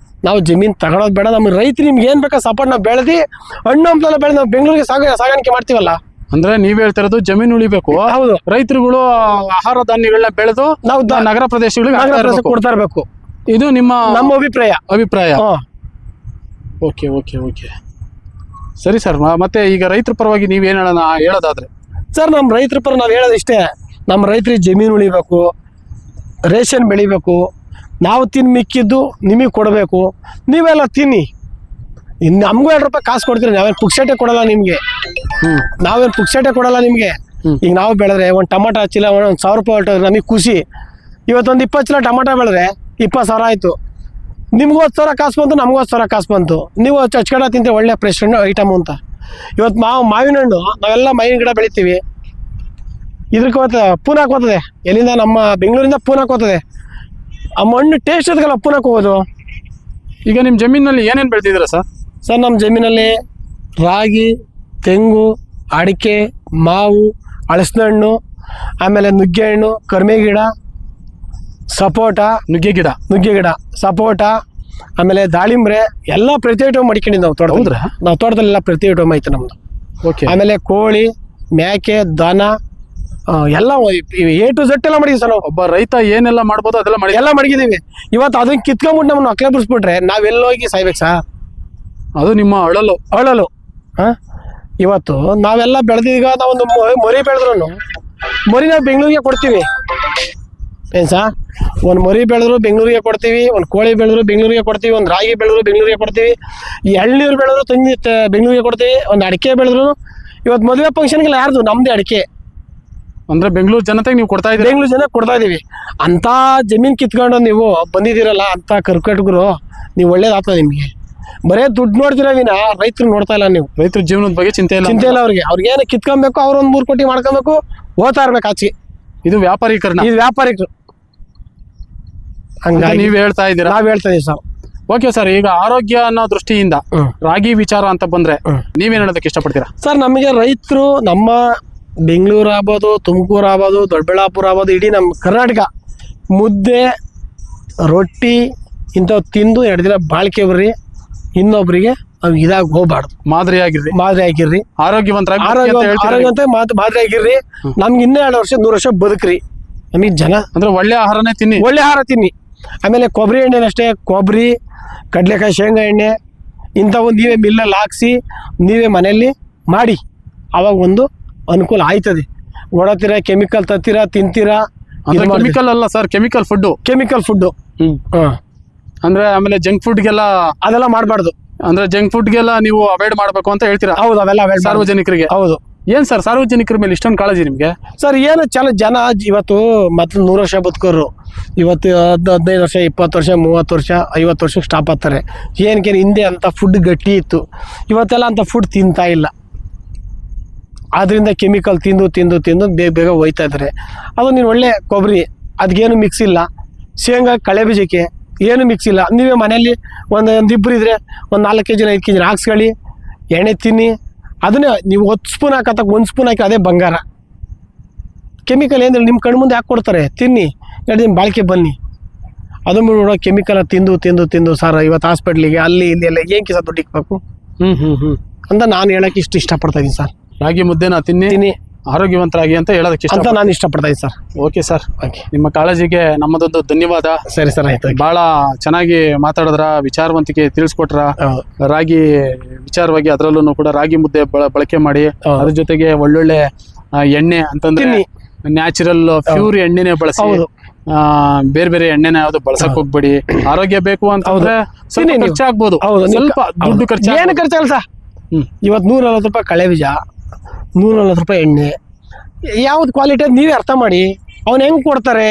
ನಾವು ಜಮೀನು ತಗೊಳೋದು ಬೇಡ. ನಮ್ಗೆ ರೈತರು ನಿಮ್ಗೆ ಏನು ಬೇಕಾ ಸಪೋರ್ಟ್ ನಾವು ಬೆಳೆದು ಹಣ್ಣು ಹಂಪಲೆಲ್ಲ ಬೆಳೆದು ನಾವು ಬೆಂಗಳೂರಿಗೆ ಸಾಗಾಣಿಕೆ ಮಾಡ್ತೀವಲ್ಲ. ಅಂದ್ರೆ ನೀವ್ ಹೇಳ್ತಿರೋದು ಜಮೀನು ಉಳಿಬೇಕು. ಹೌದು. ರೈತರುಗಳು ಆಹಾರ ಧಾನ್ಯಗಳನ್ನ ಬೆಳೆದು ನಾವು ನಗರ ಪ್ರದೇಶಗಳಿಗೆ ಕೊಡ್ತಾ ಇರಬೇಕು. ಇದು ನಮ್ಮ ಅಭಿಪ್ರಾಯ. ಓಕೆ ಓಕೆ ಓಕೆ, ಸರಿ ಸರ್. ಮತ್ತೆ ಈಗ ರೈತರ ಪರವಾಗಿ ನೀವೇನು ಹೇಳೋದಾದ್ರೆ? ಸರ್, ನಮ್ಮ ರೈತರ ಪರ ನಾವು ಹೇಳೋದು ಇಷ್ಟೇ. ನಮ್ಮ ರೈತರಿಗೆ ಜಮೀನು ಉಳಿಬೇಕು, ರೇಷನ್ ಬೆಳಿಬೇಕು, ನಾವು ಮಿಕ್ಕಿದ್ದು ನಿಮಗೆ ಕೊಡಬೇಕು. ನೀವೆಲ್ಲ ತಿನ್ನಿ. ಇನ್ನು ನಮಗೂ 2 ರೂಪಾಯಿ ಕಾಸು ಕೊಡ್ತೀರಿ, ನಾವೇನು ಪುಕ್ಸಟೆ ಕೊಡಲ್ಲ ನಿಮಗೆ. ಈಗ ನಾವು ಬೆಳೆದ್ರೆ ಒಂದು ಟಮಾಟ ಚೀಲ 1,000 ರೂಪಾಯಿ ಹೊರಟೋದ್ರೆ ನಮಗೆ ಖುಷಿ. ಇವತ್ತೊಂದು 20 ಚೀಲ ಟಮಾಟ ಬೆಳೆದ್ರೆ 20,000 ಆಯಿತು. ನಿಮಗೂ 10,000 ಕಾಸು ಬಂತು, ನಮಗೂ 10,000 ಕಾಸು ಬಂತು. ನೀವು ಹಚ್ಕಡ ತಿಂತೆ ಒಳ್ಳೆ ಫ್ರೆಶ್ ಹಣ್ಣು ಐಟಮು ಅಂತ. ಇವತ್ತು ಮಾವಿನ ಹಣ್ಣು ನಾವೆಲ್ಲ ಮಾವಿನ ಗಿಡ ಬೆಳಿತೀವಿ. ಇದಕ್ಕೆ ಪೂನಾಕ್ ಹೋಗ್ತದೆ. ಎಲ್ಲಿಂದ? ನಮ್ಮ ಬೆಂಗಳೂರಿಂದ ಪೂನಾಕ್ ಹೋಗ್ತದೆ. ಆ ಮಣ್ಣು ಟೇಸ್ಟ್ ಇರ್ತಕ್ಕಲ್ಲ, ಪೂನಾಕ್ ಹೋಗೋದು. ಈಗ ನಿಮ್ಮ ಜಮೀನಲ್ಲಿ ಏನೇನು ಬೆಳೆದಿದ್ದೀರಾ ಸರ್? ಸರ್, ನಮ್ಮ ಜಮೀನಲ್ಲಿ ರಾಗಿ, ತೆಂಗು, ಅಡಿಕೆ, ಮಾವು, ಹಲಸಿನ ಹಣ್ಣು, ಆಮೇಲೆ ನುಗ್ಗೆ ಹಣ್ಣು, ಕರ್ಮೆ ಗಿಡ, ಸಪೋಟ, ನುಗ್ಗೆ ಗಿಡ, ಸಪೋಟ, ಆಮೇಲೆ ದಾಳಿಂಬ್ರೆ ಎಲ್ಲ ಪ್ರತಿ ಐಟಮ್ ಮಡಿಕೊಂಡಿದ್ದು ನಾವು ತೋಟದಲ್ಲಿ. ನಾವು ತೋಟದಲ್ಲೆಲ್ಲ ಪ್ರತಿ ಐಟಮ್ ಐತೆ ನಮ್ಮದು. ಓಕೆ. ಆಮೇಲೆ ಕೋಳಿ, ಮೇಕೆ, ದನ ಎಲ್ಲ A to Z ಎಲ್ಲ ಮಾಡಿದ್ವಿ ಸರ್ ನಾವು. ಒಬ್ಬ ರೈತ ಏನೆಲ್ಲ ಮಾಡ್ಬೋದು ಅದೆಲ್ಲ ಮಡಗಿದ್ದೀವಿ. ಇವತ್ತು ಅದನ್ನ ಕಿತ್ಕೊಂಡ್ಬಿಟ್ಟು ನಮ್ಮನ್ನು ಅಕ್ಲೆ ಬಿಡಿಸ್ಬಿಟ್ರೆ ನಾವೆಲ್ಲೋಗಿ ಸಾಯ್ಬೇಕು ಸರ್. ಅದು ನಿಮ್ಮ ಅಳಲು. ಇವತ್ತು ನಾವೆಲ್ಲ ಬೆಳೆದೀಗ ನಾವೊಂದು ಮರಿ ಬೆಳೆದ್ರು ಮರಿ ನಾವು ಬೆಂಗಳೂರಿಗೆ ಕೊಡ್ತೀವಿ. ಏನು ಸಾ? ಒಂದು ಮರಿ ಬೆಳೆದ್ರು ಬೆಂಗಳೂರಿಗೆ ಕೊಡ್ತೀವಿ, ಒಂದು ಕೋಳಿ ಬೆಳೆದ್ರು ಬೆಂಗಳೂರಿಗೆ ಕೊಡ್ತೀವಿ, ಒಂದು ರಾಗಿ ಬೆಳೆದ್ರು ಬೆಂಗಳೂರಿಗೆ ಕೊಡ್ತೀವಿ, ಎಳ್ನೀರು ಬೆಳೆದ್ರು ತಂದು ಬೆಂಗಳೂರಿಗೆ ಕೊಡ್ತೀವಿ, ಒಂದು ಅಡಿಕೆ ಬೆಳೆದ್ರು. ಇವತ್ತು ಮದುವೆ ಫಂಕ್ಷನ್ಗೆಲ್ಲ ಯಾರ್ದು? ನಮ್ಮದೇ ಅಡಿಕೆ. ಅಂದ್ರೆ ಬೆಂಗಳೂರು ಜನತೆಗೆ ನೀವು ಕೊಡ್ತಾ ಇದ್ದೀರಿ? ಬೆಂಗಳೂರು ಜನ ಕೊಡ್ತಾ ಇದೀವಿ. ಅಂತ ಜಮೀನು ಕಿತ್ಕೊಂಡು ನೀವು ಬಂದಿದ್ದೀರಲ್ಲ ಅಂತ ಕರ್ಕಟ್ಗರು, ನೀವು ಒಳ್ಳೇದಾಗ್ತದೆ ನಿಮಗೆ. ಬರೇ ದುಡ್ಡು ನೋಡ್ತೀರ ವಿನ ರೈತರು ನೋಡ್ತಾ ಇಲ್ಲ. ನೀವು ರೈತರ ಜೀವನದ ಬಗ್ಗೆ ಚಿಂತೆ ಇಲ್ಲ ಅವ್ರಿಗೆ ಏನು ಕಿತ್ಕೊಬೇಕು, ಅವ್ರೊಂದು 3 ಕೋಟಿ ಮಾಡ್ಕೊಬೇಕು, ಓದ್ತಾ ಇರ್ಬೇಕು ಆಚೆ. ಇದು ವ್ಯಾಪಾರೀಕರಣ. ಇದು ವ್ಯಾಪಾರಿಕರು. ಹಂಗಾಗಿ ನೀವು ಹೇಳ್ತಾ ಇದ್ದೀರಾ? ನಾವ್ ಹೇಳ್ತಾ ಇದೀವಿ ಸರ್. Okay sir. ಈಗ ಆರೋಗ್ಯ ಅನ್ನೋ ದೃಷ್ಟಿಯಿಂದ ರಾಗಿ ವಿಚಾರ ಅಂತ ಬಂದ್ರೆ ನೀವೇನ್ ಹೇಳೋದಕ್ಕೆ ಇಷ್ಟಪಡ್ತೀರಾ? ಸರ್, ನಮಗೆ ರೈತರು ನಮ್ಮ ಬೆಂಗಳೂರು ಆಗ್ಬೋದು, ತುಮಕೂರು ಆಗ್ಬೋದು, ದೊಡ್ಡಬಳ್ಳಾಪುರ ಆಗ್ಬೋದು, ಇಡೀ ನಮ್ಮ ಕರ್ನಾಟಕ ಮುದ್ದೆ ರೊಟ್ಟಿ ಇಂಥವು ತಿಂದು 2 ದಿನ ಬಾಳಿಕೆ ಬರ್ರಿ. ಇನ್ನೊಬ್ರಿಗೆ ನಾವು ಇದಾಗಿ ಹೋಗ್ಬಾರ್ದು. ಮಾದರಿ ಆಗಿರ್ರಿ. ಆರೋಗ್ಯವಂತ ಮಾದರಿ ಆಗಿರ್ರಿ. ನಮ್ಗೆ ಇನ್ನೂ 2 ವರ್ಷ 100 ವರ್ಷ ಬದುಕ್ರಿ. ನಮಗೆ ಜನ ಅಂದ್ರೆ ಒಳ್ಳೆ ಆಹಾರನೇ ತಿನ್ನಿ, ಒಳ್ಳೆ ಆಹಾರ ತಿನ್ನಿ. ಆಮೇಲೆ ಕೊಬ್ಬರಿ ಎಣ್ಣೆನಷ್ಟೇ, ಕೊಬ್ಬರಿ, ಕಡಲೆಕಾಯಿ, ಶೇಂಗಾ ಎಣ್ಣೆ ಇಂಥವು ನೀವೇ ಮಿಲ್ಲಲ್ಲಿ ಹಾಕ್ಸಿ ನೀವೇ ಮನೆಯಲ್ಲಿ ಮಾಡಿ. ಅವಾಗ ಒಂದು ಅನುಕೂಲ ಆಯ್ತದೆ. ಓಡತ್ತೀರಾ, ಕೆಮಿಕಲ್ ತತ್ತೀರಾ, ತಿಂತೀರಾ. ಕೆಮಿಕಲ್ ಅಲ್ಲ ಸರ್, ಕೆಮಿಕಲ್ ಫುಡ್. ಅಂದ್ರೆ ಆಮೇಲೆ ಜಂಕ್ ಫುಡ್ಗೆಲ್ಲ ಅದೆಲ್ಲ ಮಾಡಬಾರ್ದು. ಅಂದ್ರೆ ಜಂಕ್ ಫುಡ್ಗೆಲ್ಲ ನೀವು ಅವಾಯ್ಡ್ ಮಾಡಬೇಕು ಅಂತ ಹೇಳ್ತೀರಾ? ಹೌದು, ಅವೆಲ್ಲ ಸಾರ್ವಜನಿಕರಿಗೆ. ಹೌದು. ಏನ್ ಸರ್ ಸಾರ್ವಜನಿಕರ ಮೇಲೆ ಇಷ್ಟೊಂದು ಕಾಳಜಿ ನಿಮ್ಗೆ? ಸರ್, ಏನು ಜನ ಇವತ್ತು ಮೊದಲು 100 ವರ್ಷ ಬದುಕೋರು ಇವತ್ತು 15 ವರ್ಷ, 20 ವರ್ಷ, 30 ವರ್ಷ, 50 ವರ್ಷಕ್ಕೆ ಸ್ಟಾಪ್ ಆಗ್ತಾರೆ. ಏನಕ್ಕೆ? ಹಿಂದೆ ಅಂತ ಫುಡ್ ಗಟ್ಟಿ ಇತ್ತು. ಇವತ್ತೆಲ್ಲ ಅಂತ ಫುಡ್ ತಿಂತಾ ಇಲ್ಲ. ಆದ್ರಿಂದ ಕೆಮಿಕಲ್ ತಿಂದು ಬೇಗ ಹೋಯ್ತಾ ಇದ್ದಾರೆ. ಅದು ನೀನು ಒಳ್ಳೆ ಕೊಬ್ಬರಿ, ಅದಕ್ಕೇನು ಮಿಕ್ಸ್ ಇಲ್ಲ. ಶೇಂಗಾ, ಕಳೆ ಬೀಜಕ್ಕೆ ಏನು ಮಿಕ್ಸ್ ಇಲ್ಲ. ನೀವೇ ಮನೆಯಲ್ಲಿ ಒಂದಿಬ್ಬರು ಇದ್ರೆ ಒಂದು 4 kg 5 kg ಹಾಕ್ಸ್ಕೊಳ್ಳಿ, ಎಣ್ಣೆ ತಿನ್ನಿ. ಅದನ್ನೇ ನೀವು 10 ಸ್ಪೂನ್ ಹಾಕತ್ತಕ್ಕೆ 1 ಸ್ಪೂನ್ ಹಾಕಿ ಅದೇ ಬಂಗಾರ. ಕೆಮಿಕಲ್ ಏನಿಲ್ಲ, ನಿಮ್ಮ ಕಣ್ಣು ಮುಂದೆ ಹಾಕ್ಕೊಡ್ತಾರೆ, ತಿನ್ನಿ, 2 ದಿನ ಬಾಳಿಕೆ ಬನ್ನಿ. ಅದು ಬಿಡೋ ಕೆಮಿಕಲ್ ತಿಂದು ತಿಂದು ತಿಂದು ಸರ್ ಇವತ್ತು ಹಾಸ್ಪಿಟ್ಲಿಗೆ ಅಲ್ಲಿ ಇಲ್ಲಿ ಎಲ್ಲ ಏನ್ ಸರ್ ದುಡ್ಡು ಇಕ್ಬೇಕು ಅಂತ ನಾನು ಹೇಳಕ್ ಇಷ್ಟಪಡ್ತಾ ಇದೀನಿ ಸರ್. ರಾಗಿ ಮುದ್ದೆನ ತಿನ್ನಿ ಆರೋಗ್ಯವಂತರಾಗಿ ಅಂತ ಹೇಳೋದಕ್ಕೆ ಅಂತ ನಾನು ಇಷ್ಟಪಡ್ತಾ ಇದೀನಿ ಸರ್. ಓಕೆ ಸರ್, ನಿಮ್ಮ ಕಾಳಜಿಗೆ ನಮ್ಮದೊಂದು ಧನ್ಯವಾದ. ಸರಿ ಸರ್, ಆಯ್ತು. ಬಹಳ ಚೆನ್ನಾಗಿ ಮಾತಾಡಿದ್ರ, ವಿಚಾರವಂತಿಕೆ ತಿಳಿಸ್ಕೊಟ್ರ. ರಾಗಿ ವಿಚಾರವಾಗಿ ಅದರಲ್ಲೂ ಕೂಡ ರಾಗಿ ಮುದ್ದೆ ಬಳಕೆ ಮಾಡಿ, ಅದ್ರ ಜೊತೆಗೆ ಒಳ್ಳೊಳ್ಳೆ ಎಣ್ಣೆ ಅಂತಂದ್ರೆ ನ್ಯಾಚುರಲ್ ಪ್ಯೂರ್ ಎಣ್ಣೆನೆ ಬಳಸಿ, ಬೇರೆ ಬೇರೆ ಎಣ್ಣೆನ ಯಾವ್ದು ಬಳಸಕ್ ಹೋಗ್ಬೇಡಿ. ಆರೋಗ್ಯ ಬೇಕು ಅಂತಂದ್ರೆ ಸ್ವಲ್ಪ ಖರ್ಚಾಗ್ಬೋದು, ಸ್ವಲ್ಪ ದುಡ್ಡು ಖರ್ಚು. ಏನು ಖರ್ಚಾಗಲ್ಲ ಸರ್. ಇವತ್ತು 140 ರೂಪಾಯಿ ಕಳೆ ಬೀಜ, 140 ರೂಪಾಯಿ ಎಣ್ಣೆ, ಯಾವ್ದು ಕ್ವಾಲಿಟಿ ನೀವೇ ಅರ್ಥ ಮಾಡಿ. ಅವ್ನು ಹೆಂಗ್ ಕೊಡ್ತಾರೆ?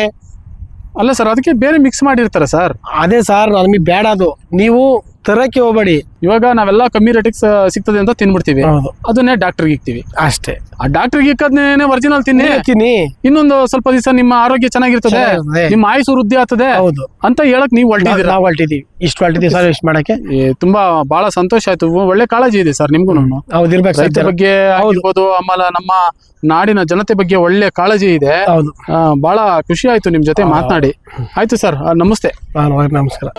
ಅಲ್ಲ ಸರ್, ಅದಕ್ಕೆ ಬೇರೆ ಮಿಕ್ಸ್ ಮಾಡಿರ್ತಾರೆ ಸರ್. ಅದೇ ಸರ್, ನಮಗೆ ಬೇಡ ಅದು. ನೀವು ತರಕ್ಕೆ ಹೋಗ್ಬೇಡಿ. ಇವಾಗ ನಾವೆಲ್ಲ ಕಮ್ಮಿ ರೇಟಿಗೆ ಸಿಗ್ತದೆ ಅಂತ ತಿನ್ಬಿಡ್ತೀವಿ, ಅದನ್ನೇ ಡಾಕ್ಟರ್ಗೆ ಇಕ್ತೀವಿ ಅಷ್ಟೇ. ಆ ಡಾಕ್ಟರ್ಗೆ ಇಕ್ಕದ್ನೇನೆ ಒರಿಜಿನಲ್ ತಿನ್ನಿ, ಇನ್ನೊಂದು ಸ್ವಲ್ಪ ದಿವಸ ನಿಮ್ಮ ಆರೋಗ್ಯ ಚೆನ್ನಾಗಿರ್ತದೆ, ನಿಮ್ಮ ಆಯುಷು ವೃದ್ಧಿ ಆಗ್ತದೆ ಅಂತ ಹೇಳಕ್ ನೀವು ಹೊರಟಿದೀವಿ. ಇಷ್ಟು ಹೊರಟಿದೀವಿ ಸರ್, ಇಷ್ಟು ಮಾಡಕ್ಕೆ ತುಂಬಾ ಬಹಳ ಸಂತೋಷ ಆಯ್ತು. ಒಳ್ಳೆ ಕಾಳಜಿ ಇದೆ ಸರ್ ನಿಮ್ಗೂ. ರೈತರ ಬಗ್ಗೆ ಆಗಿರ್ಬೋದು, ಆಮೇಲೆ ನಮ್ಮ ನಾಡಿನ ಜನತೆ ಬಗ್ಗೆ ಒಳ್ಳೆ ಕಾಳಜಿ ಇದೆ. ಬಹಳ ಖುಷಿ ಆಯ್ತು ನಿಮ್ ಜೊತೆ ಮಾತನಾಡಿ. ಆಯ್ತು ಸರ್, ನಮಸ್ತೆ. ನಮಸ್ಕಾರ.